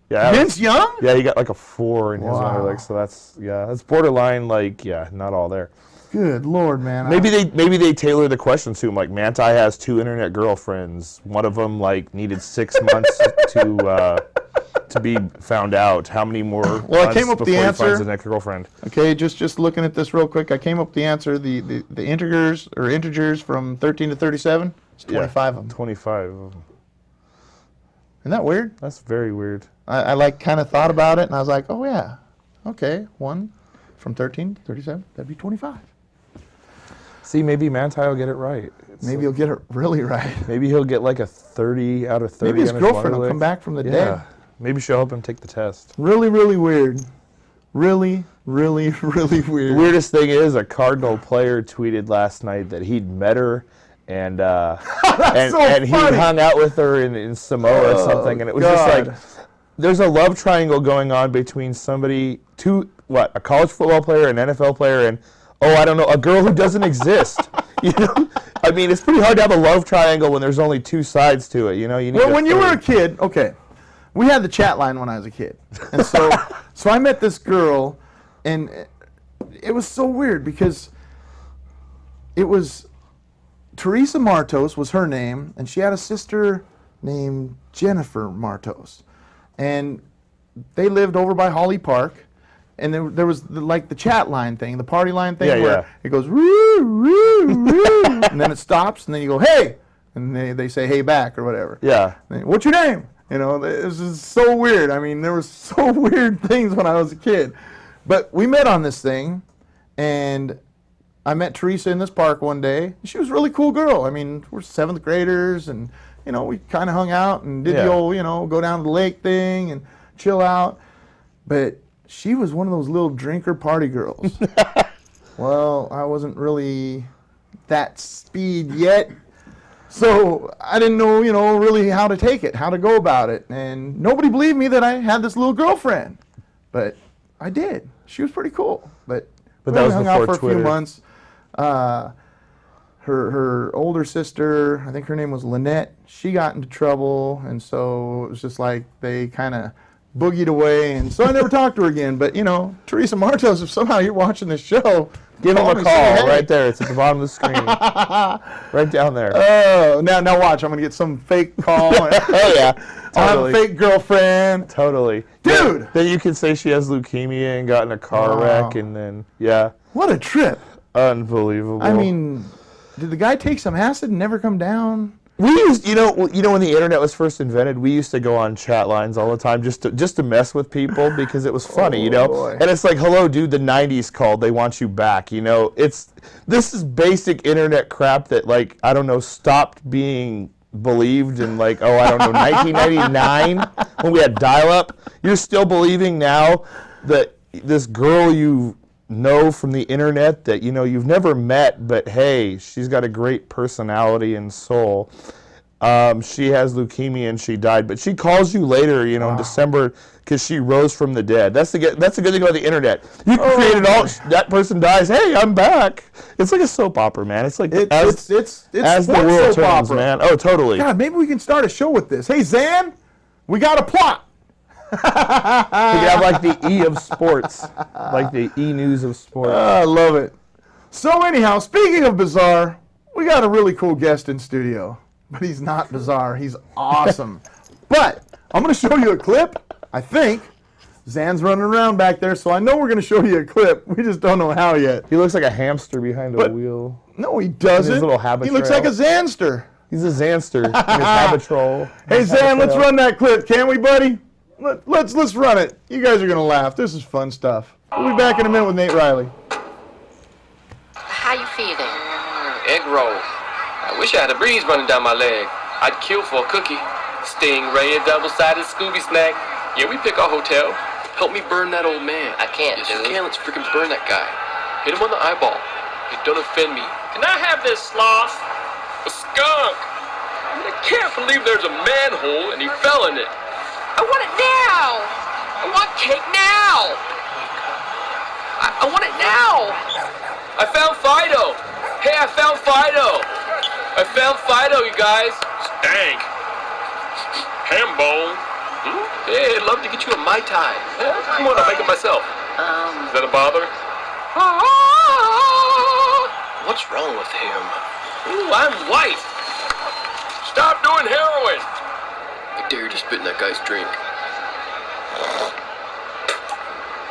[SPEAKER 3] yeah.
[SPEAKER 2] Vince Young?
[SPEAKER 3] Yeah, he got like a 4 in his Wonderlic, so that's borderline, not all there.
[SPEAKER 2] Good Lord, man.
[SPEAKER 3] Maybe they tailor the questions to him. Like, Manti has 2 internet girlfriends. One of them needed 6 months to be found out. How many more?
[SPEAKER 2] Well, I came up with the answer.
[SPEAKER 3] He finds the next girlfriend.
[SPEAKER 2] Okay, just looking at this real quick, I came up with the answer. The integers from 13 to 37. It's 25 of them.
[SPEAKER 3] 25 of them.
[SPEAKER 2] Isn't that weird?
[SPEAKER 3] That's very weird.
[SPEAKER 2] I kind of thought about it, and I was like, oh yeah, okay, 1 from 13 to 37, that'd be 25.
[SPEAKER 3] See, maybe Manti will get it right.
[SPEAKER 2] Maybe he'll get it really right.
[SPEAKER 3] Maybe he'll get like a 30 out of 30.
[SPEAKER 2] Maybe his
[SPEAKER 3] on
[SPEAKER 2] girlfriend will
[SPEAKER 3] water
[SPEAKER 2] come
[SPEAKER 3] lick.
[SPEAKER 2] back from the
[SPEAKER 3] Yeah.
[SPEAKER 2] dead.
[SPEAKER 3] Maybe she'll help him take the test.
[SPEAKER 2] Really, really weird. Really, really, really weird.
[SPEAKER 3] The weirdest thing is a Cardinal player tweeted last night that he'd met her and and he
[SPEAKER 2] funny.
[SPEAKER 3] hung out with her in Samoa or something, and it was
[SPEAKER 2] God.
[SPEAKER 3] just like there's a love triangle going on between a college football player, an NFL player, and I don't know, a girl who doesn't exist. You know, I mean, it's pretty hard to have a love triangle when there's only two sides to it. You know, you need.
[SPEAKER 2] Well, when you were a kid, okay, we had the chat line when I was a kid, and so so I met this girl, and it was so weird because it was Teresa Martos was her name, and she had a sister named Jennifer Martos, and they lived over by Holly Park. And there was the chat line thing, the party line thing, where it goes woo, woo, woo, and then it stops, and then you go, hey, and they say hey back or whatever.
[SPEAKER 3] Yeah.
[SPEAKER 2] What's your name? You know, it was just so weird. I mean, there were so weird things when I was a kid. But we met on this thing, and I met Teresa in this park one day. She was a really cool girl. I mean, we're 7th graders, and, you know, we kind of hung out and did the old, you know, go down to the lake thing and chill out. But she was one of those little drinker party girls. Well, I wasn't really that speed yet. So I didn't know, you know, really how to take it, how to go about it. And nobody believed me that I had this little girlfriend. But I did. She was pretty cool. But we
[SPEAKER 3] that was
[SPEAKER 2] hung
[SPEAKER 3] before
[SPEAKER 2] out for a
[SPEAKER 3] Twitter.
[SPEAKER 2] few months. Her older sister, I think her name was Lynette, she got into trouble. And so it was just like they kind of boogied away. And so I never talked to her again. But, you know, Teresa Martos, if somehow you're watching this show,
[SPEAKER 3] Give him
[SPEAKER 2] call
[SPEAKER 3] a
[SPEAKER 2] me,
[SPEAKER 3] call
[SPEAKER 2] say, hey.
[SPEAKER 3] right there. It's at the bottom of the screen. Right down there.
[SPEAKER 2] Oh, now watch. I'm going to get some fake call.
[SPEAKER 3] Oh, yeah.
[SPEAKER 2] I'll have a
[SPEAKER 3] Totally.
[SPEAKER 2] fake girlfriend.
[SPEAKER 3] Totally.
[SPEAKER 2] Dude!
[SPEAKER 3] Yeah, then you can say she has leukemia and got in a car wreck, and then,
[SPEAKER 2] What a trip.
[SPEAKER 3] unbelievable.
[SPEAKER 2] I mean, did the guy take some acid and never come down?
[SPEAKER 3] we used, you know, when the internet was first invented, we used to go on chat lines all the time just to mess with people because it was funny, you know.
[SPEAKER 2] Boy.
[SPEAKER 3] And it's like, hello, dude, the '90s called, they want you back, you know. This is basic internet crap that, like, I don't know, stopped being believed in, like, I don't know, 1999 when we had dial-up. You're still believing now that this girl you know from the internet that, you know, you've never met, but hey, she's got a great personality and soul. She has leukemia and she died, but she calls you later, you know, in December because she rose from the dead. That's the good thing about the internet. You created that person dies. Hey, I'm back. It's like a soap opera, man. It's like
[SPEAKER 2] It's
[SPEAKER 3] as the
[SPEAKER 2] sports
[SPEAKER 3] world
[SPEAKER 2] soap
[SPEAKER 3] turns,
[SPEAKER 2] opera.
[SPEAKER 3] man. Oh, totally.
[SPEAKER 2] God, maybe we can start a show with this. Hey, Zan, we got a plot.
[SPEAKER 3] We have like the E of sports, like the E News of sports.
[SPEAKER 2] I love it. So anyhow, speaking of bizarre, we got a really cool guest in studio. But he's not bizarre. He's awesome. But I'm going to show you a clip, I think. Zan's running around back there, so I know we're going to show you a clip. We just don't know how yet.
[SPEAKER 3] He looks like a hamster behind a
[SPEAKER 2] But-
[SPEAKER 3] wheel.
[SPEAKER 2] No, he doesn't.
[SPEAKER 3] His little habit
[SPEAKER 2] He looks
[SPEAKER 3] trail.
[SPEAKER 2] like a Zanster.
[SPEAKER 3] He's a Zanster in his Habitrol.
[SPEAKER 2] Hey, Zan, let's run that clip, can we, buddy? Let's run it. You guys are going to laugh. This is fun stuff. We'll be back in a minute with Nate Riley.
[SPEAKER 4] How you feeling?
[SPEAKER 5] Egg roll. I wish I had a breeze running down my leg. I'd kill for a cookie. Stingray, a double-sided Scooby snack. Yeah, we pick our hotel. Help me burn that old man.
[SPEAKER 4] I can't,
[SPEAKER 5] Yes, you
[SPEAKER 4] dude.
[SPEAKER 5] can. Let's freaking burn that guy. Hit him on the eyeball. Hey, don't offend me. Can I have this sloth? A skunk. I can't believe there's a manhole and he fell in it.
[SPEAKER 4] I want it now! I want cake now! I want it now!
[SPEAKER 5] I found Fido. Hey, I found Fido. I found Fido, you guys. Stank. Hambone. Hey, I'd love to get you a Mai Tai. Come on, I'll make it myself. Is that a bother? What's wrong with him? Ooh, I'm white. Stop doing heroin. I dare you to spit in that guy's drink.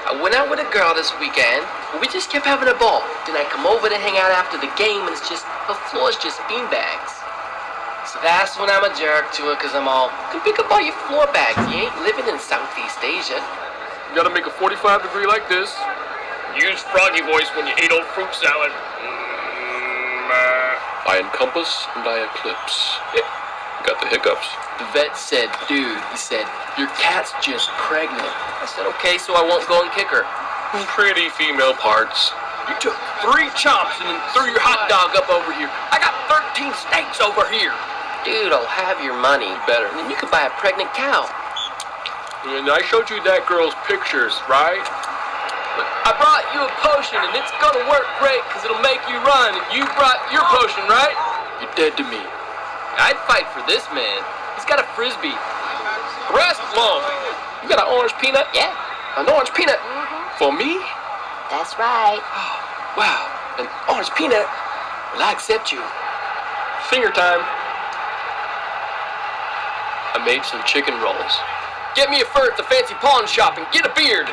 [SPEAKER 4] I went out with a girl this weekend, and we just kept having a ball. Then I come over to hang out after the game, and it's just, the floor's just beanbags. So that's when I'm a jerk to her, because I'm all, come pick up all your floor bags. You ain't living in Southeast Asia.
[SPEAKER 5] You gotta make a 45 degree like this. Use froggy voice when you ate old fruit salad. I encompass and I eclipse. Got the hiccups.
[SPEAKER 4] The vet said, dude, he said, your cat's just pregnant. I said, okay, so I won't go and kick her.
[SPEAKER 5] Pretty female parts. You took 3 chomps and then threw your hot dog up over here. I got 13 steaks over here.
[SPEAKER 4] Dude, I'll have your money.
[SPEAKER 5] Better.
[SPEAKER 4] And then you could buy a pregnant cow.
[SPEAKER 5] And I showed you that girl's pictures, right?
[SPEAKER 4] I brought you a potion, and it's gonna work great, because it'll make you run. And you brought your potion, right?
[SPEAKER 5] You're dead to me.
[SPEAKER 4] I'd fight for this man. He's got a frisbee.
[SPEAKER 5] Rest long. You got an orange peanut?
[SPEAKER 4] Yeah.
[SPEAKER 5] An orange peanut? For me?
[SPEAKER 4] That's right.
[SPEAKER 5] Wow, an orange peanut?
[SPEAKER 4] Well, I accept you.
[SPEAKER 5] Finger time. I made some chicken rolls.
[SPEAKER 4] Get me a fur at the fancy pawn shop and get a beard.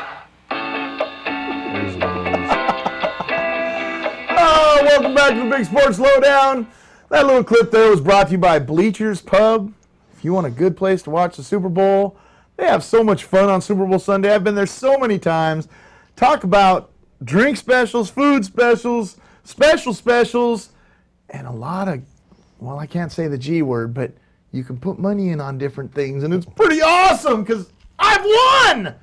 [SPEAKER 2] Oh, welcome back to the Big Sports Lowdown. That little clip there was brought to you by Bleachers Pub. If you want a good place to watch the Super Bowl, they have so much fun on Super Bowl Sunday. I've been there so many times. Talk about drink specials, food specials, specials, and a lot of, well, I can't say the G word, but you can put money in on different things, and it's pretty awesome because I've won!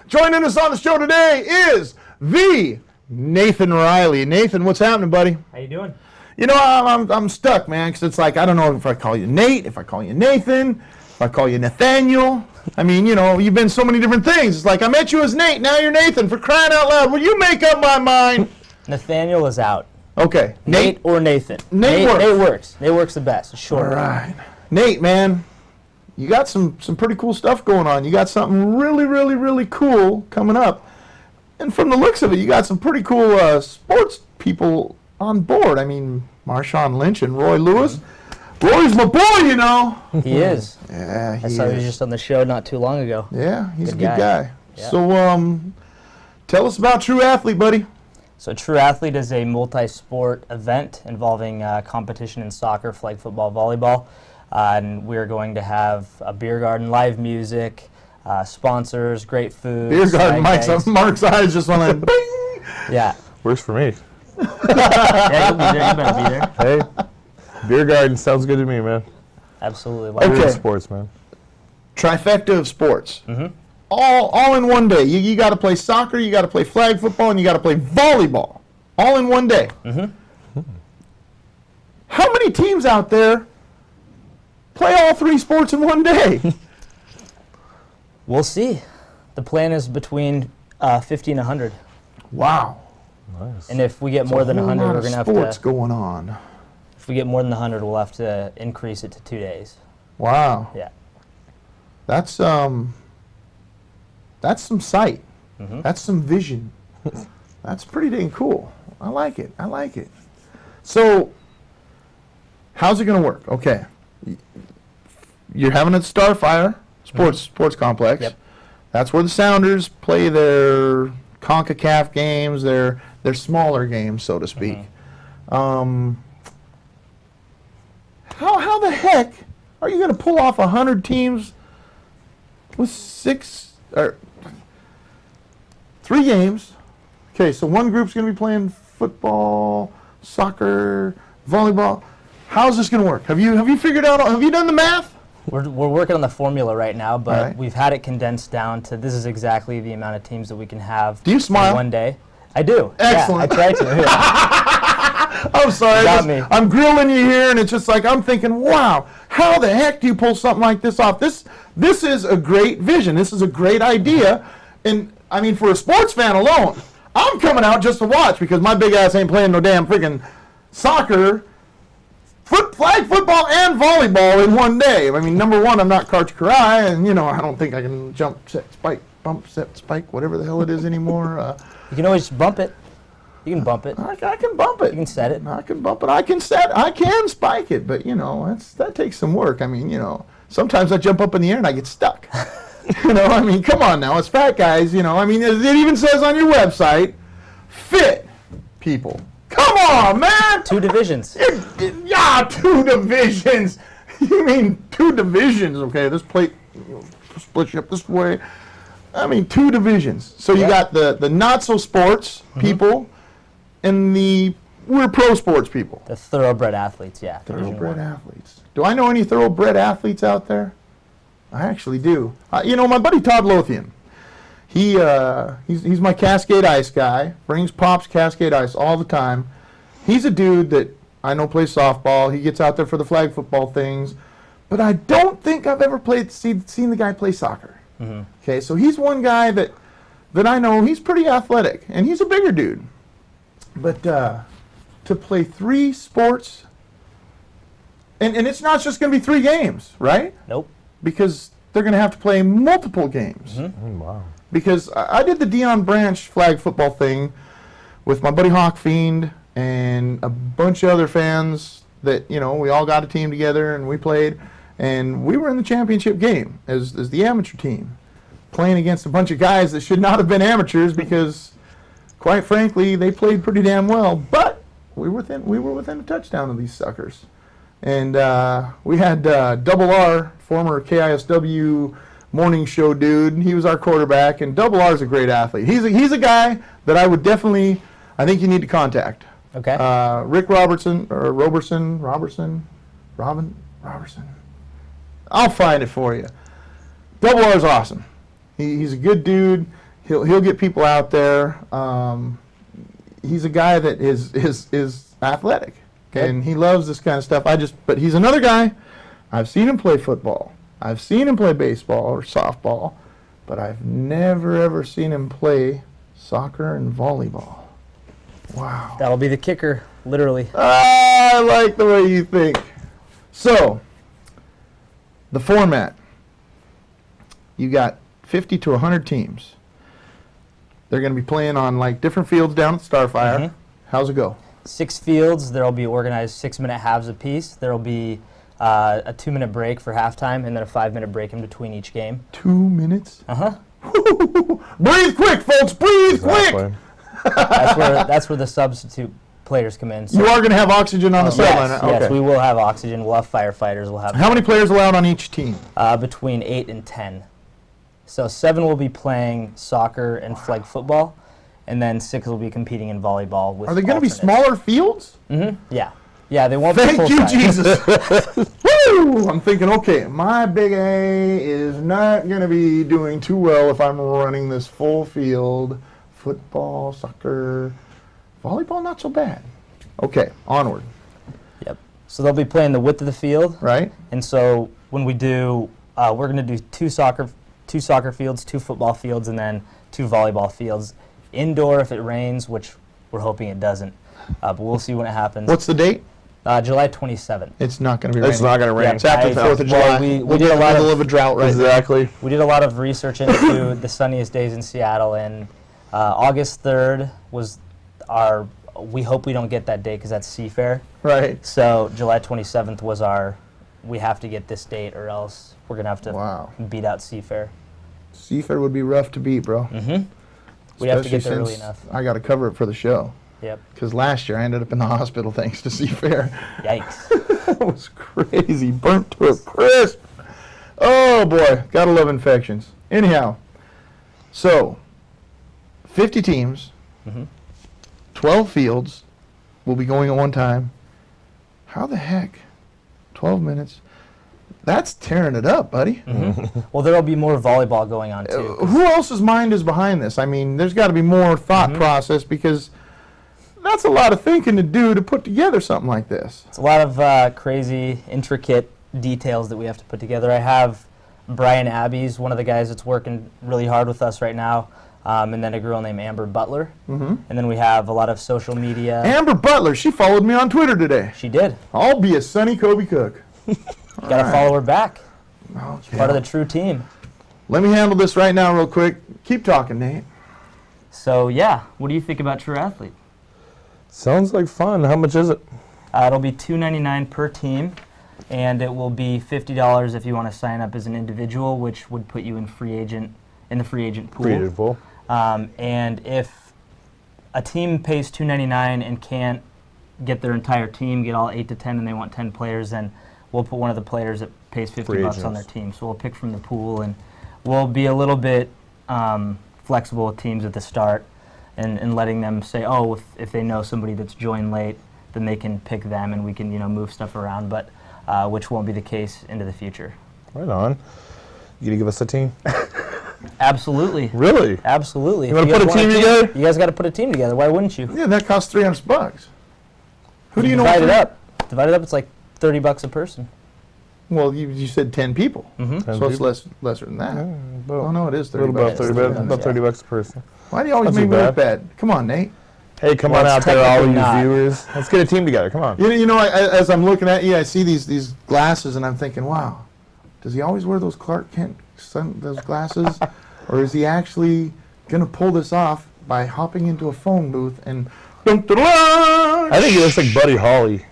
[SPEAKER 2] Joining us on the show today is the Nathan Riley. Nathan, what's happening, buddy?
[SPEAKER 6] How you doing?
[SPEAKER 2] You know, I'm stuck, man, because it's like, I don't know if I call you Nate, if I call you Nathan, if I call you Nathaniel. I mean, you know, you've been so many different things. It's like, I met you as Nate, now you're Nathan. For crying out loud, will you make up my mind?
[SPEAKER 6] Nathaniel is out.
[SPEAKER 2] Okay.
[SPEAKER 6] Nate or Nathan?
[SPEAKER 2] Nate works.
[SPEAKER 6] Nate works. Nate works the best. It's short.
[SPEAKER 2] All right. Nate, man, you got some pretty cool stuff going on. You got something really, really, really cool coming up. And from the looks of it, you got some pretty cool sports people on board. I mean, Marshawn Lynch and Roy Lewis. Roy's my boy, you know.
[SPEAKER 6] He is.
[SPEAKER 2] Yeah, he
[SPEAKER 6] I saw he was
[SPEAKER 2] is.
[SPEAKER 6] just on the show not too long ago.
[SPEAKER 2] Yeah, he's a
[SPEAKER 6] Good
[SPEAKER 2] good
[SPEAKER 6] guy.
[SPEAKER 2] guy.
[SPEAKER 6] Yeah.
[SPEAKER 2] So, tell us about True Athlete, buddy.
[SPEAKER 6] So True Athlete is a multi-sport event involving competition in soccer, flag football, volleyball. And we're going to have a beer garden, live music, sponsors, great food.
[SPEAKER 2] Beer garden,
[SPEAKER 6] swag bags.
[SPEAKER 2] Mark's eyes just went like, bing!
[SPEAKER 6] Yeah.
[SPEAKER 3] Works for me.
[SPEAKER 6] Yeah, you'll be there. You better be there.
[SPEAKER 3] Hey, beer garden sounds good to me, man.
[SPEAKER 6] Absolutely.
[SPEAKER 2] Okay.
[SPEAKER 3] Beer sports, man.
[SPEAKER 2] Trifecta of sports. All in one day. You got to play soccer, you got to play flag football, and you got to play volleyball. All in one day. How many teams out there play all 3 sports in one day?
[SPEAKER 6] We'll see. The plan is between 50 and 100.
[SPEAKER 2] Wow.
[SPEAKER 3] Nice.
[SPEAKER 6] And if we get more than 100, we're going to have
[SPEAKER 2] sports
[SPEAKER 6] to.
[SPEAKER 2] going on.
[SPEAKER 6] If we get more than 100, we'll have to increase it to 2 days.
[SPEAKER 2] Wow.
[SPEAKER 6] Yeah.
[SPEAKER 2] That's some sight. That's some vision. That's pretty dang cool. I like it. I like it. So, how's it going to work? Okay. You're having a Starfire sports complex.
[SPEAKER 6] Yep.
[SPEAKER 2] That's where the Sounders play their CONCACAF games, their smaller games, so to speak. How the heck are you going to pull off 100 teams with 3 games? Okay, so one group's going to be playing football, soccer, volleyball. How's this going to work? Have you figured out? Have you done the math?
[SPEAKER 6] We're working on the formula right now, but
[SPEAKER 2] All right.
[SPEAKER 6] we've had it condensed down to this is exactly the amount of teams that we can have.
[SPEAKER 2] Do you smile?
[SPEAKER 6] in one day? I do.
[SPEAKER 2] Excellent.
[SPEAKER 6] Yeah, I try to. Yeah.
[SPEAKER 2] I'm sorry.
[SPEAKER 6] Got me.
[SPEAKER 2] I'm grilling you here, and it's just like I'm thinking, wow, how the heck do you pull something like this off? This is a great vision. This is a great idea, and I mean, for a sports fan alone, I'm coming out just to watch because my big ass ain't playing no damn freaking soccer, flag football, and volleyball in one day. I mean, number one, I'm not Karch Karai, and you know, I don't think I can jump, set, spike, bump, set, spike, whatever the hell it is anymore.
[SPEAKER 6] You can always bump it. You can bump it.
[SPEAKER 2] I can bump it.
[SPEAKER 6] You can set it.
[SPEAKER 2] I can bump it. I can spike it, but you know, that takes some work. I mean, you know, sometimes I jump up in the air and I get stuck. You know, I mean, come on now, it's fat guys, you know. I mean, it even says on your website, fit people. Come on, man.
[SPEAKER 6] 2 divisions.
[SPEAKER 2] Yeah, 2 divisions. You mean 2 divisions? Okay, this plate splits you up this way. I mean, 2 divisions. So you got the not so sports people and the we're pro sports people.
[SPEAKER 6] The thoroughbred athletes, yeah. Division
[SPEAKER 2] Thoroughbred
[SPEAKER 6] I.
[SPEAKER 2] athletes. Do I know any thoroughbred athletes out there? I actually do. You know, my buddy Todd Lothian. He's my Cascade Ice guy. Brings Pops Cascade Ice all the time. He's a dude that I know plays softball. He gets out there for the flag football things. But I don't think I've ever seen the guy play soccer.
[SPEAKER 6] Mm-hmm.
[SPEAKER 2] Okay, so he's one guy that I know. He's pretty athletic, and he's a bigger dude. But to play 3 sports, and it's not just going to be 3 games, right?
[SPEAKER 6] Nope.
[SPEAKER 2] Because they're going to have to play multiple games.
[SPEAKER 6] Mm-hmm.
[SPEAKER 3] Wow.
[SPEAKER 2] Because I did the Dion Branch flag football thing with my buddy Hawk Fiend and a bunch of other fans that, you know, we all got a team together and we played. And we were in the championship game as the amateur team, playing against a bunch of guys that should not have been amateurs because, quite frankly, they played pretty damn well. But we were within a touchdown of these suckers. And we had Double R, former KISW morning show dude. He was our quarterback, and Double R is a great athlete. He's a guy that I would definitely, I think you need to contact.
[SPEAKER 6] Okay.
[SPEAKER 2] Rick Robertson. I'll find it for you. Double R is awesome. He's a good dude. He'll get people out there. He's a guy that is athletic, and he loves this kind of stuff. But he's another guy. I've seen him play football. I've seen him play baseball or softball, but I've never ever seen him play soccer and volleyball. Wow.
[SPEAKER 6] That'll be the kicker, literally.
[SPEAKER 2] I like the way you think. So, the format. You got 50 to 100 teams. They're going to be playing on like different fields down at Starfire.
[SPEAKER 6] Mhm.
[SPEAKER 2] How's it go?
[SPEAKER 6] 6 fields. There'll be organized 6-minute halves apiece. There'll be a 2-minute break for halftime, and then a 5-minute break in between each game.
[SPEAKER 2] 2 minutes?
[SPEAKER 6] Uh-huh.
[SPEAKER 2] Breathe quick, folks! Breathe quick!
[SPEAKER 6] That's where the substitute players come in. So
[SPEAKER 2] You are going to have oxygen on the sideline.
[SPEAKER 6] yes,
[SPEAKER 2] Okay.
[SPEAKER 6] yes, we will have oxygen. We'll have firefighters. We'll have
[SPEAKER 2] How many players allowed on each team?
[SPEAKER 6] between 8 and 10. So 7 will be playing soccer and flag football, and then 6 will be competing in volleyball. With
[SPEAKER 2] Are they going to be
[SPEAKER 6] alternates.
[SPEAKER 2] smaller fields?
[SPEAKER 6] Mm-hmm. Yeah. Yeah, they won't be
[SPEAKER 2] Thank you,
[SPEAKER 6] full-size.
[SPEAKER 2] Jesus. Woo! I'm thinking, okay, my big A is not going to be doing too well if I'm running this full field. Football, soccer, volleyball, not so bad. Okay, onward,
[SPEAKER 6] Yep. So they'll be playing the width of the field,
[SPEAKER 2] right?
[SPEAKER 6] and so when we do, we're going to do 2 soccer fields, 2 football fields, and then 2 volleyball fields. Indoor if it rains, which we're hoping it doesn't, but we'll see when it happens.
[SPEAKER 2] What's the date?
[SPEAKER 6] July 27th.
[SPEAKER 2] It's not going to be raining.
[SPEAKER 3] It's not going to rain.
[SPEAKER 6] Yeah,
[SPEAKER 2] It's after the 4th of July.
[SPEAKER 6] Well, we
[SPEAKER 2] We'll
[SPEAKER 6] did
[SPEAKER 2] be
[SPEAKER 6] a
[SPEAKER 2] in the
[SPEAKER 6] lot
[SPEAKER 2] middle
[SPEAKER 6] of
[SPEAKER 2] of a drought right now.
[SPEAKER 3] Exactly.
[SPEAKER 6] We did a lot of research into the sunniest days in Seattle, and August 3rd was we hope we don't get that day because that's Seafair.
[SPEAKER 2] Right.
[SPEAKER 6] So July 27th was we have to get this date or else we're going to have to
[SPEAKER 2] Wow.
[SPEAKER 6] beat out Seafair.
[SPEAKER 2] Seafair would be rough to beat, bro.
[SPEAKER 6] Mm-hmm. We have to get there
[SPEAKER 2] Especially
[SPEAKER 6] early
[SPEAKER 2] since
[SPEAKER 6] enough.
[SPEAKER 2] I got to cover it for the show.
[SPEAKER 6] Yep.
[SPEAKER 2] Because last year I ended up in the hospital thanks to Seafair.
[SPEAKER 6] Yikes.
[SPEAKER 2] That was crazy. Burnt to a crisp. Oh, boy. Gotta love infections. Anyhow, so 50 teams,
[SPEAKER 6] Mhm.
[SPEAKER 2] 12 fields will be going at one time. How the heck? 12 minutes. That's tearing it up, buddy.
[SPEAKER 6] Well, there will be more volleyball going on too.
[SPEAKER 2] Who else's mind is behind this? I mean, there's got to be more thought process because that's a lot of thinking to do to put together something like this.
[SPEAKER 6] It's a lot of crazy, intricate details that we have to put together. I have Brian Abbeys, one of the guys that's working really hard with us right now, and then a girl named Amber Butler.
[SPEAKER 2] Mm-hmm.
[SPEAKER 6] And then we have a lot of social media.
[SPEAKER 2] Amber Butler, she followed me on Twitter today.
[SPEAKER 6] She did.
[SPEAKER 2] I'll be a Sunny Kobe Cook.
[SPEAKER 6] Got to follow her back.
[SPEAKER 2] Okay.
[SPEAKER 6] Part of the true team.
[SPEAKER 2] Let me handle this right now real quick. Keep talking, Nate.
[SPEAKER 6] So, yeah, what do you think about True Athlete?
[SPEAKER 3] Sounds like fun. How much is it?
[SPEAKER 6] It'll be $2.99 per team, and it will be $50 if you want to sign up as an individual, which would put you in the free agent pool.
[SPEAKER 3] Pretty cool.
[SPEAKER 6] And if a team pays $2.99 and can't get their entire team, get all 8 to 10, and they want 10 players, then we'll put one of the players that pays $50
[SPEAKER 3] Free
[SPEAKER 6] on their
[SPEAKER 3] agents.
[SPEAKER 6] team. So we'll pick from the pool, and we'll be a little bit flexible with teams at the start. and letting them say, oh, if they know somebody that's joined late, then they can pick them and we can, move stuff around, but which won't be the case into the future.
[SPEAKER 3] Right on. You gonna give us a team?
[SPEAKER 6] Absolutely.
[SPEAKER 3] Really?
[SPEAKER 6] Absolutely.
[SPEAKER 3] You want to put a team together?
[SPEAKER 6] You guys got to put a team together. Why wouldn't you?
[SPEAKER 2] Yeah, that costs $300. Who do you know?
[SPEAKER 6] Divide it up. Divide it up. It's like $30 a person.
[SPEAKER 2] Well, you said 10 people, so it's lesser than that. Oh no, it is 30 bucks.
[SPEAKER 3] About $30 a person.
[SPEAKER 2] Why do you always
[SPEAKER 3] Not
[SPEAKER 2] make
[SPEAKER 3] too
[SPEAKER 2] me look bad? Come on, Nate.
[SPEAKER 3] Hey, come
[SPEAKER 6] Well,
[SPEAKER 3] on
[SPEAKER 6] it's
[SPEAKER 3] out there, all you
[SPEAKER 6] technically not.
[SPEAKER 3] viewers. Let's get a team together. Come on.
[SPEAKER 2] You know, as I'm looking at you, I see these glasses, and I'm thinking, wow, does he always wear those Clark Kent those glasses, or is he actually gonna pull this off by hopping into a phone booth and?
[SPEAKER 3] I think he looks like Buddy Holly.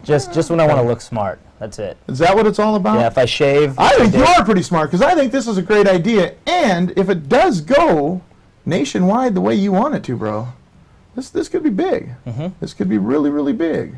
[SPEAKER 6] Just when I want to look smart. That's it.
[SPEAKER 2] Is that what it's all about?
[SPEAKER 6] Yeah, if I shave.
[SPEAKER 2] I think
[SPEAKER 6] did-
[SPEAKER 2] you are pretty smart, because I think this is a great idea, and if it does go nationwide the way you want it to, bro, this could be big. This could be really, really big.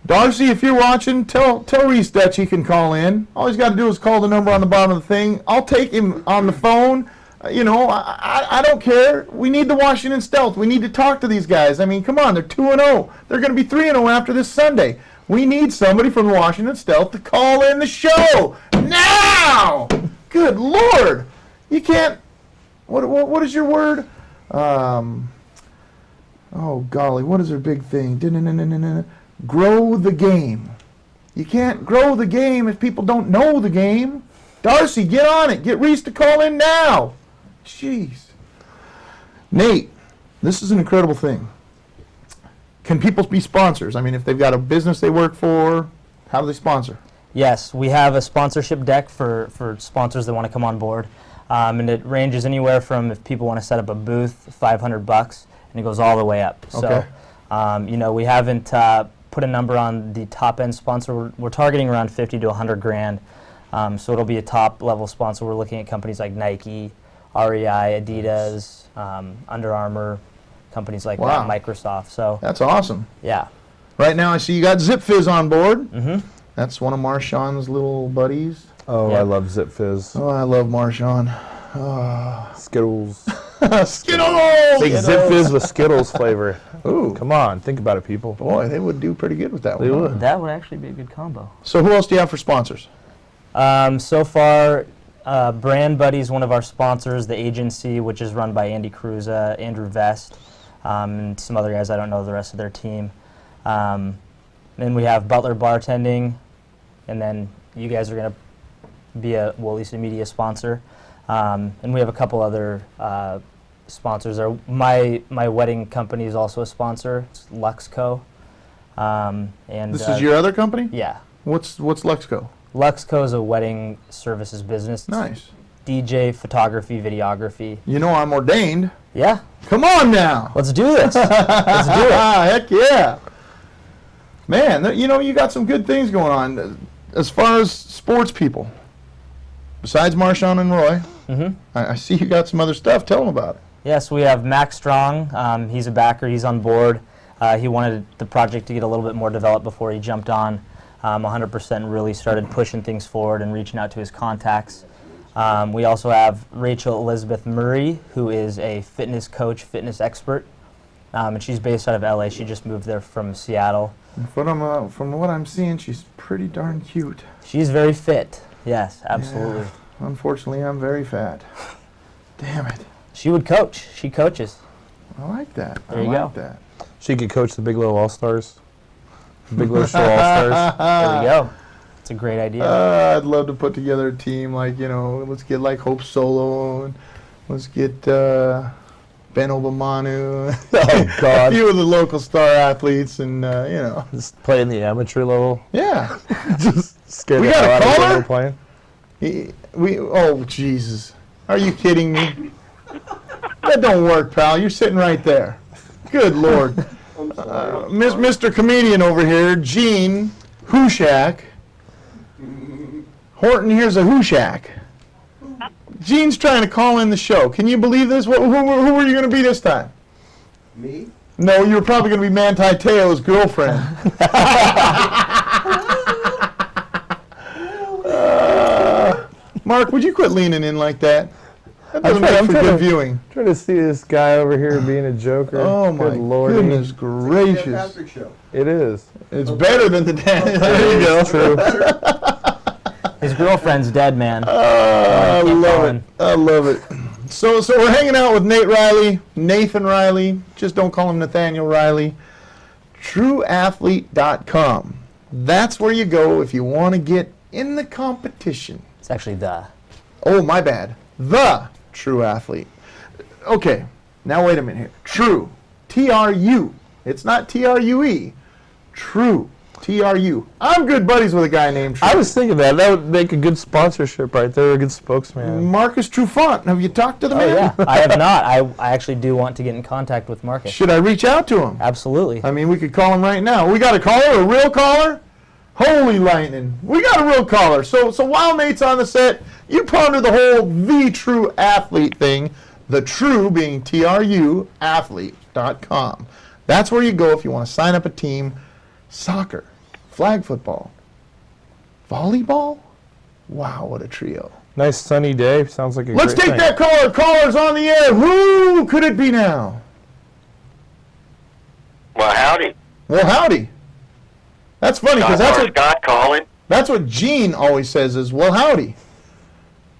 [SPEAKER 2] Darcy, if you're watching, tell Reese Dutch he can call in. All he's got to do is call the number on the bottom of the thing. I'll take him on the phone. I don't care. We need the Washington Stealth. We need to talk to these guys. I mean, come on, they're 2-0. They're going to be 3-0 after this Sunday. We need somebody from the Washington Stealth to call in the show now. Good Lord, you can't. What is your word? Oh golly, what is their big thing? Grow the game. You can't grow the game if people don't know the game. Darcy, get on it. Get Reese to call in now. Jeez. Nate, this is an incredible thing. Can people be sponsors? I mean, if they've got a business they work for, how do they sponsor?
[SPEAKER 6] Yes, we have a sponsorship deck for sponsors that want to come on board. And it ranges anywhere from, if people want to set up a booth, $500, and it goes all the way up.
[SPEAKER 2] Okay.
[SPEAKER 6] So, we haven't put a number on the top end sponsor. We're targeting around 50 to 100 grand. So it'll be a top level sponsor. We're looking at companies like Nike, REI, Adidas, Under Armour, companies like
[SPEAKER 2] Wow.
[SPEAKER 6] that, Microsoft. So
[SPEAKER 2] That's awesome.
[SPEAKER 6] yeah.
[SPEAKER 2] Right now I see you got Zip Fizz on board. That's one of Marshawn's little buddies.
[SPEAKER 3] Oh,
[SPEAKER 6] Yeah.
[SPEAKER 3] I love Zip Fizz.
[SPEAKER 2] Oh, I love Marshawn.
[SPEAKER 3] Skittles.
[SPEAKER 2] Skittles!
[SPEAKER 3] Big Zip Fizz with Skittles flavor.
[SPEAKER 2] Ooh,
[SPEAKER 3] Come on, think about it, people.
[SPEAKER 2] boy, they would do pretty good with that
[SPEAKER 3] They
[SPEAKER 2] one.
[SPEAKER 3] would.
[SPEAKER 6] That would actually be a good combo.
[SPEAKER 2] So who else do you have for sponsors?
[SPEAKER 6] So far, Brand Buddies, one of our sponsors, the agency, which is run by Andy Cruza, Andrew Vest, and some other guys. I don't know the rest of their team. Then we have Butler Bartending, and then you guys are going to be at least a media sponsor. And we have a couple other sponsors. My wedding company is also a sponsor. It's Luxco. And
[SPEAKER 2] This is your other company?
[SPEAKER 6] yeah.
[SPEAKER 2] What's Luxco?
[SPEAKER 6] Luxco is a wedding services business. It's
[SPEAKER 2] Nice.
[SPEAKER 6] DJ, photography, videography.
[SPEAKER 2] You know I'm ordained.
[SPEAKER 6] Yeah,
[SPEAKER 2] Come on now.
[SPEAKER 6] let's do this. Let's do it.
[SPEAKER 2] Heck yeah. Man, you got some good things going on. As far as sports people, besides Marshawn and Roy, I see you got some other stuff. Tell them about it.
[SPEAKER 6] Yes, we have Max Strong. He's a backer. He's on board. He wanted the project to get a little bit more developed before he jumped on 100% and really started pushing things forward and reaching out to his contacts. We also have Rachel Elizabeth Murray, who is a fitness coach, fitness expert, and she's based out of LA. She just moved there from Seattle.
[SPEAKER 2] And from what I'm seeing, she's pretty darn cute.
[SPEAKER 6] She's very fit. Yes, absolutely.
[SPEAKER 2] Yeah. Unfortunately, I'm very fat. Damn it.
[SPEAKER 6] She would coach. She coaches.
[SPEAKER 2] I like that.
[SPEAKER 6] There
[SPEAKER 2] I
[SPEAKER 6] you
[SPEAKER 2] like
[SPEAKER 6] go.
[SPEAKER 2] that.
[SPEAKER 3] She could coach the Big Low All-Stars. The Big Low Show All-Stars.
[SPEAKER 6] There we go. It's a great idea.
[SPEAKER 2] I'd love to put together a team like, let's get like Hope Solo and let's get Ben Obamanu.
[SPEAKER 3] Oh, God.
[SPEAKER 2] A few of the local star athletes and,
[SPEAKER 3] Just play in the amateur level.
[SPEAKER 2] yeah.
[SPEAKER 3] Just scared
[SPEAKER 2] We
[SPEAKER 3] the
[SPEAKER 2] got a
[SPEAKER 3] hell out of
[SPEAKER 2] caller?
[SPEAKER 3] whoever playing.
[SPEAKER 2] Oh, Jesus. Are you kidding me? That don't work, pal. You're sitting right there. Good Lord. Mr. Comedian over here, Gene Hushak. Horton, here's a Hushak. Gene's trying to call in the show. Can you believe this? Who were you going to be this time?
[SPEAKER 1] Me?
[SPEAKER 2] No, you were probably going to be Manti Te'o's girlfriend. Mark, would you quit leaning in like that? doesn't make for good viewing.
[SPEAKER 3] Trying to see this guy over here being a joker.
[SPEAKER 2] Oh my
[SPEAKER 3] Good Lordy.
[SPEAKER 2] goodness
[SPEAKER 1] Dan
[SPEAKER 2] gracious!
[SPEAKER 1] Patrick Show.
[SPEAKER 3] It is.
[SPEAKER 2] It's better than the Dan. There you go.
[SPEAKER 6] True. His girlfriend's dead, man.
[SPEAKER 2] I
[SPEAKER 6] keep
[SPEAKER 2] love
[SPEAKER 6] going.
[SPEAKER 2] it. I love it. So we're hanging out with Nate Riley, Nathan Riley. Just don't call him Nathaniel Riley. TrueAthlete.com. That's where you go if you want to get in the competition.
[SPEAKER 6] It's actually the.
[SPEAKER 2] Oh, my bad. The True Athlete. Okay, now wait a minute here. True. T-R-U. It's not T-R-U-E. True. T-R-U. I'm good buddies with a guy named True.
[SPEAKER 3] I was thinking that would make a good sponsorship right there, a good spokesman.
[SPEAKER 2] Marcus Trufant. Have you talked to the man?
[SPEAKER 6] Oh, yeah. I have not. I actually do want to get in contact with Marcus.
[SPEAKER 2] Should I reach out to him?
[SPEAKER 6] Absolutely.
[SPEAKER 2] I mean, we could call him right now. We got a caller, a real caller? Holy lightning. We got a real caller. So while Nate's on the set, you ponder the whole The True Athlete thing, the true being T-R-U, athlete.com. That's where you go if you want to sign up a team. Soccer, flag football, volleyball. Wow, what a trio.
[SPEAKER 3] Nice sunny day. Sounds like a
[SPEAKER 2] Let's
[SPEAKER 3] great
[SPEAKER 2] take
[SPEAKER 3] thing.
[SPEAKER 2] that caller. Caller's on the air. Who could it be now?
[SPEAKER 7] Well, howdy.
[SPEAKER 2] Well, howdy. That's funny because
[SPEAKER 7] Scott calling.
[SPEAKER 2] that's what Gene always says is, well, howdy.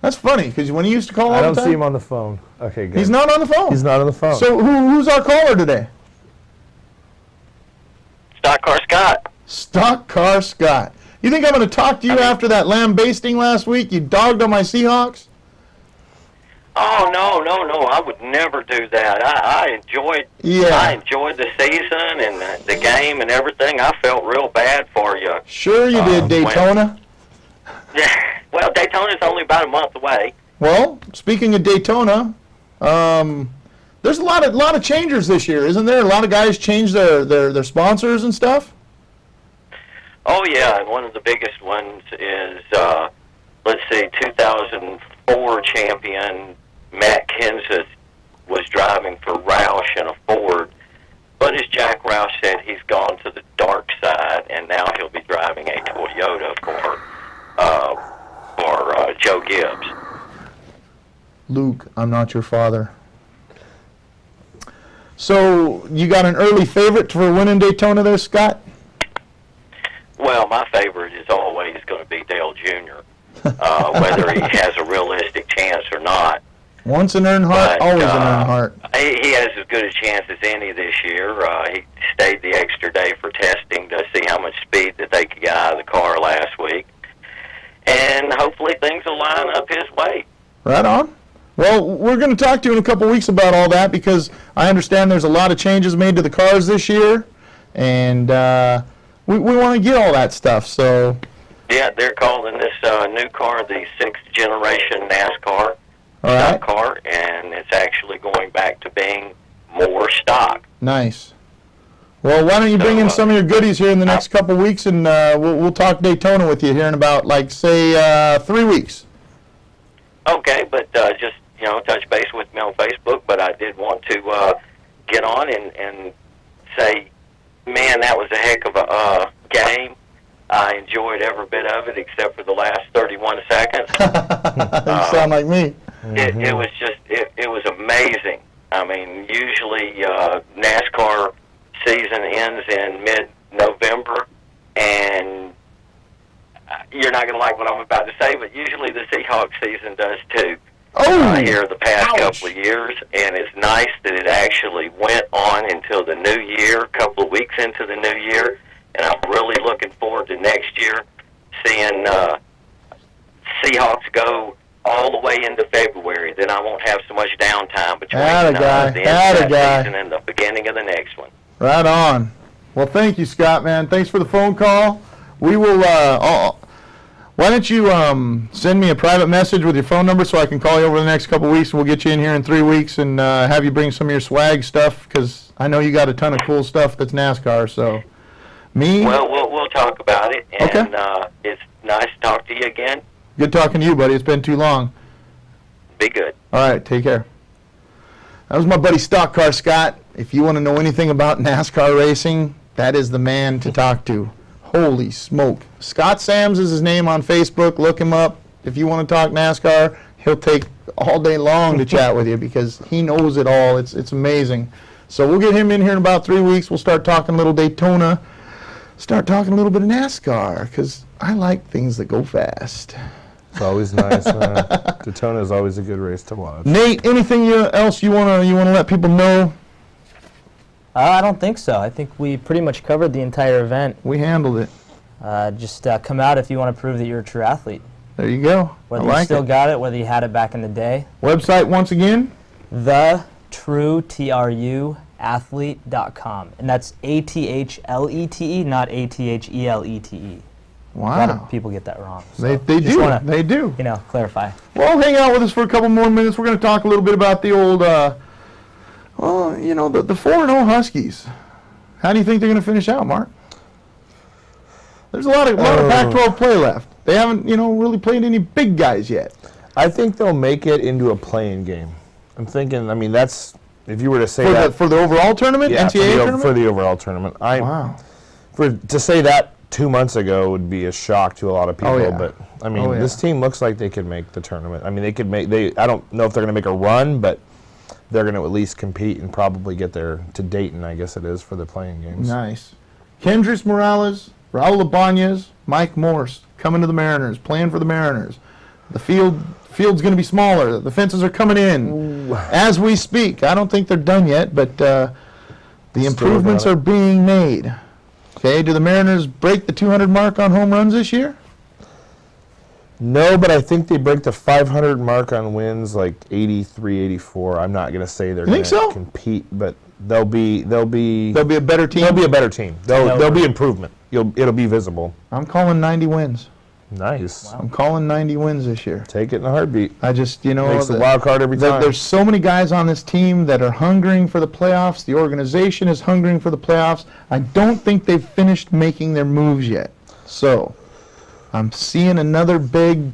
[SPEAKER 2] That's funny because when he used to call all
[SPEAKER 3] I
[SPEAKER 2] the
[SPEAKER 3] don't
[SPEAKER 2] time,
[SPEAKER 3] see him on the phone. Okay, good.
[SPEAKER 2] he's not on the phone.
[SPEAKER 3] He's not on the phone.
[SPEAKER 2] So who's our caller today?
[SPEAKER 7] Stock Car Scott.
[SPEAKER 2] Stock Car Scott. You think I'm going to talk to you after that lambasting last week? You dogged on my Seahawks?
[SPEAKER 7] Oh, no. I would never do that. I enjoyed the season and the game and everything. I felt real bad for you.
[SPEAKER 2] Sure you did, Daytona.
[SPEAKER 7] Well, Daytona's only about a month away.
[SPEAKER 2] Well, speaking of Daytona, there's a lot of changers this year, isn't there? A lot of guys changed their sponsors and stuff.
[SPEAKER 7] Oh, yeah, and one of the biggest ones is, 2004 champion Matt Kenseth was driving for Roush in a Ford. But as Jack Roush said, he's gone to the dark side, and now he'll be driving a Toyota for Joe Gibbs.
[SPEAKER 2] Luke, I'm not your father. So you got an early favorite for winning Daytona there, Scott?
[SPEAKER 7] Well, my favorite is always going to be Dale Jr., whether he has a realistic chance or not.
[SPEAKER 2] Once an Earnhardt, always an Earnhardt.
[SPEAKER 7] He has as good a chance as any this year. He stayed the extra day for testing to see how much speed that they could get out of the car last week. And hopefully things will line up his way.
[SPEAKER 2] Right on. Well, we're going to talk to you in a couple weeks about all that because I understand there's a lot of changes made to the cars this year, and we want to get all that stuff. So
[SPEAKER 7] yeah, they're calling this new car the 6th generation NASCAR stock car, and it's actually going back to being more stock.
[SPEAKER 2] Nice. Well, why don't you bring in some of your goodies here in the next couple weeks, and we'll talk Daytona with you here in about, say, 3 weeks.
[SPEAKER 7] Okay, but just, touch base with me on Facebook, but I did want to get on and say, man, that was a heck of a game. I enjoyed every bit of it except for the last 31 seconds.
[SPEAKER 2] You sound like me.
[SPEAKER 7] It was just, it was amazing. I mean, usually NASCAR season ends in mid-November, and you're not going to like what I'm about to say, but usually the Seahawks season does too. Here the past couple of years, and it's nice that it actually went on until the new year, a couple of weeks into the new year, and I'm really looking forward to next year seeing Seahawks go all the way into February. Then I won't have so much downtime between the end of that season and the beginning of the next one.
[SPEAKER 2] Right on. Well, thank you, Scott, man. Thanks for the phone call. We will, why don't you send me a private message with your phone number so I can call you over the next couple weeks, and we'll get you in here in 3 weeks and have you bring some of your swag stuff, because I know you got a ton of cool stuff that's NASCAR, so
[SPEAKER 7] Well, we'll talk about it, and it's nice to talk to you again.
[SPEAKER 2] Good talking to you, buddy. It's been too long.
[SPEAKER 7] Be good.
[SPEAKER 2] All right, take care. That was my buddy Stock Car Scott. If you want to know anything about NASCAR racing, that is the man to talk to. Holy smoke. Scott Sams is his name on Facebook. Look him up. If you want to talk NASCAR, he'll take all day long to chat with you because he knows it all. It's amazing. So we'll get him in here in about 3 weeks. We'll start talking a little Daytona, start talking a little bit of NASCAR because I like things that go fast.
[SPEAKER 3] It's always nice. Daytona is always a good race to watch.
[SPEAKER 2] Nate, anything else you wanna let people know?
[SPEAKER 6] I don't think so. I think we pretty much covered the entire event.
[SPEAKER 2] We handled it.
[SPEAKER 6] Just come out if you want to prove that you're a true athlete.
[SPEAKER 2] There you go.
[SPEAKER 6] Whether
[SPEAKER 2] I like
[SPEAKER 6] you still
[SPEAKER 2] it.
[SPEAKER 6] got it, whether you had it back in the day.
[SPEAKER 2] Website once again?
[SPEAKER 6] TheTrueAthlete.com. And that's ATHLETE, not ATHELETE. A lot of
[SPEAKER 2] Wow.
[SPEAKER 6] people get that wrong.
[SPEAKER 2] They
[SPEAKER 6] Just
[SPEAKER 2] do.
[SPEAKER 6] wanna,
[SPEAKER 2] They do.
[SPEAKER 6] clarify.
[SPEAKER 2] Well, hang out with us for a couple more minutes. We're going to talk a little bit about the old, the 4-0 Huskies. How do you think they're going to finish out, Mark? There's a lot of Pac-12 play left. They haven't, really played any big guys yet.
[SPEAKER 3] I think they'll make it into a playing game. I'm thinking, that's, if you were to say
[SPEAKER 2] For
[SPEAKER 3] that.
[SPEAKER 2] for the overall tournament?
[SPEAKER 3] Yeah,
[SPEAKER 2] NCAA tournament?
[SPEAKER 3] for the overall tournament.
[SPEAKER 2] Wow.
[SPEAKER 3] To say that 2 months ago would be a shock to a lot of people,
[SPEAKER 2] yeah.
[SPEAKER 3] but
[SPEAKER 2] Yeah.
[SPEAKER 3] this team looks like they could make the tournament. They could make. I don't know if they're going to make a run, but they're going to at least compete and probably get there to Dayton, I guess it is, for the playing games.
[SPEAKER 2] Nice. Kendrys Morales, Raul Ibanez, Mike Morse coming to the Mariners, playing for the Mariners. The field's going to be smaller. The fences are coming in as we speak. I don't think they're done yet, but the improvements are being made. Okay, do the Mariners break the 200 mark on home runs this year?
[SPEAKER 3] No, but I think they break the 500 mark on wins, like 83, 84. I'm not going to say they're going to compete, but they'll be
[SPEAKER 2] They'll be a better team.
[SPEAKER 3] They'll be a better team. There'll be improvement. It'll be visible.
[SPEAKER 2] I'm calling 90 wins.
[SPEAKER 3] Nice.
[SPEAKER 2] I'm calling 90 wins this year.
[SPEAKER 3] Take it in a heartbeat.
[SPEAKER 2] I just,
[SPEAKER 3] Makes the wild card every time.
[SPEAKER 2] There's so many guys on this team that are hungering for the playoffs. The organization is hungering for the playoffs. I don't think they've finished making their moves yet. So, I'm seeing another big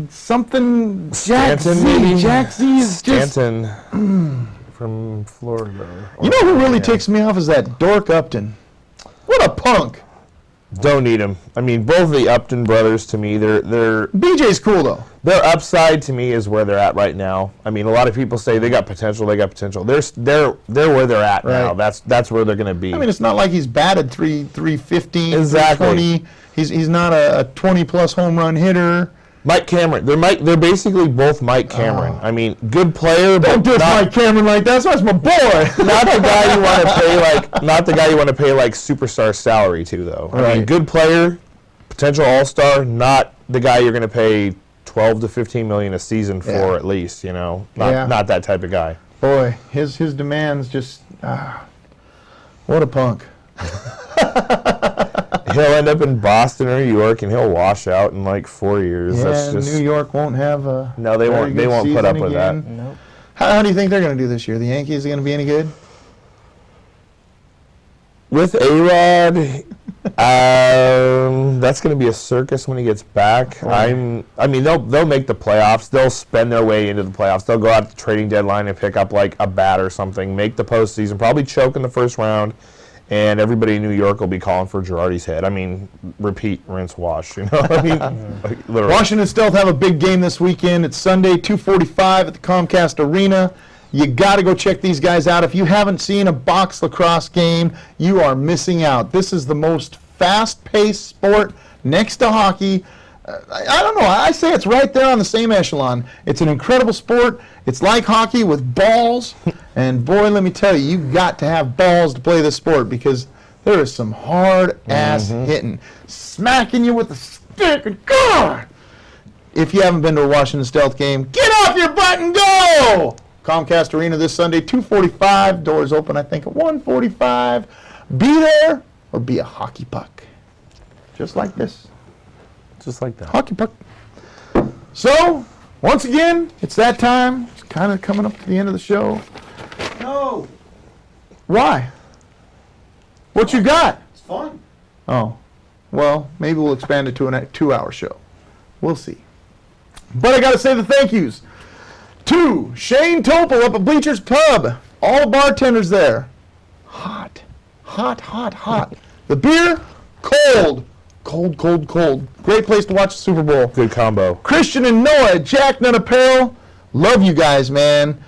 [SPEAKER 2] something. Jack
[SPEAKER 3] Stanton,
[SPEAKER 2] Z.
[SPEAKER 3] maybe?
[SPEAKER 2] Jack Z is just.
[SPEAKER 3] Stanton from Florida.
[SPEAKER 2] You know who really ticks me off is that Dork Upton. What a punk.
[SPEAKER 3] Don't need him. Both the Upton brothers, to me, they're
[SPEAKER 2] BJ's cool though.
[SPEAKER 3] their upside to me is where they're at right now. A lot of people say they got potential. They're where they're at now. That's where they're going to be.
[SPEAKER 2] It's not like he's batted 315,
[SPEAKER 3] Exactly.
[SPEAKER 2] 320. He's not a 20-plus home run hitter.
[SPEAKER 3] Mike Cameron. They're basically both Mike Cameron. Good player, but
[SPEAKER 2] Don't diss Mike Cameron like that. That's my boy.
[SPEAKER 3] not the guy you want to pay like superstar salary to though.
[SPEAKER 2] Right.
[SPEAKER 3] Good player, potential all-star, not the guy you're going to pay 12 to 15 million a season for at least, Not that type of guy.
[SPEAKER 2] Boy, his demands just what a punk.
[SPEAKER 3] He'll end up in Boston or New York and he'll wash out in like 4 years.
[SPEAKER 2] Yeah,
[SPEAKER 3] That's just
[SPEAKER 2] New York won't have a
[SPEAKER 3] No, they won't put up with that.
[SPEAKER 6] Nope.
[SPEAKER 2] How do you think they're going to do this year? The Yankees are going to be any good?
[SPEAKER 3] With A-Rod, that's going to be a circus when he gets back. They'll make the playoffs. They'll spend their way into the playoffs. They'll go out at the trading deadline and pick up like a bat or something, make the postseason, probably choke in the first round, and everybody in New York will be calling for Girardi's head. Repeat, rinse, wash. Literally.
[SPEAKER 2] Washington Stealth have a big game this weekend. It's Sunday, 2:45 at the Comcast Arena. You got to go check these guys out. If you haven't seen a box lacrosse game, you are missing out. This is the most fast-paced sport next to hockey. I don't know. I say it's right there on the same echelon. It's an incredible sport. It's like hockey with balls. And boy, let me tell you, you've got to have balls to play this sport because there is some hard-ass hitting. Smacking you with a stick. And God! If you haven't been to a Washington Stealth game, get off your butt and go! Comcast Arena this Sunday, 2:45. Doors open, I think, at 1:45. Be there or be a hockey puck. Just like this.
[SPEAKER 3] Just like that.
[SPEAKER 2] Hockey puck. So, once again, it's that time. It's kind of coming up to the end of the show.
[SPEAKER 1] No,
[SPEAKER 2] Why? What you got?
[SPEAKER 1] it's fun.
[SPEAKER 2] Oh, well, maybe we'll expand it to a 2-hour show. We'll see. But I got to say the thank yous to Shane Topol up at Bleachers Pub. All the bartenders there. Hot. Hot, hot, hot. The beer, cold. Cold, cold, cold. Great place to watch the Super Bowl.
[SPEAKER 3] Good combo.
[SPEAKER 2] Christian and Noah at Jacknut Apparel. Love you guys, man.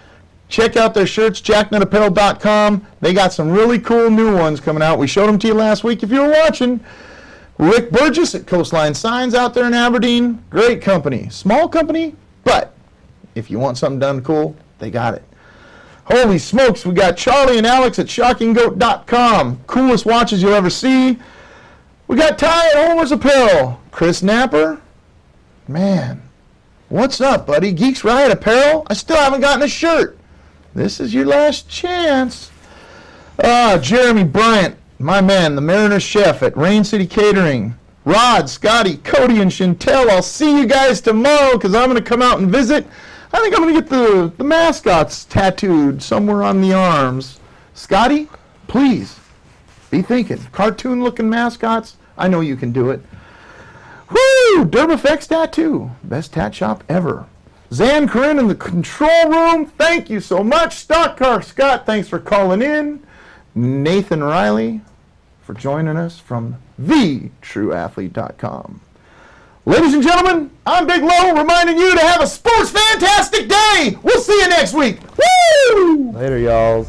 [SPEAKER 2] Check out their shirts, jacknutapparel.com. They got some really cool new ones coming out. We showed them to you last week if you were watching. Rick Burgess at Coastline Signs out there in Aberdeen. Great company. Small company, but if you want something done cool, they got it. Holy smokes, we got Charlie and Alex at shockinggoat.com. Coolest watches you'll ever see. We got Ty at Homer's Apparel. Chris Napper. Man, what's up, buddy? Geeks Riot Apparel. I still haven't gotten a shirt. This is your last chance. Jeremy Bryant, my man, the Mariner Chef at Rain City Catering. Rod, Scotty, Cody, and Chantel. I'll see you guys tomorrow because I'm going to come out and visit. I think I'm going to get the mascots tattooed somewhere on the arms. Scotty, please, be thinking. Cartoon-looking mascots, I know you can do it. Woo! Dermafex Tattoo, best tat shop ever. Zan Corinne in the control room, thank you so much. Stock Car Scott, thanks for calling in. Nathan Riley for joining us from thetrueathlete.com. Ladies and gentlemen, I'm Big Low, reminding you to have a sports fantastic day. We'll see you next week. Woo!
[SPEAKER 3] Later, y'all.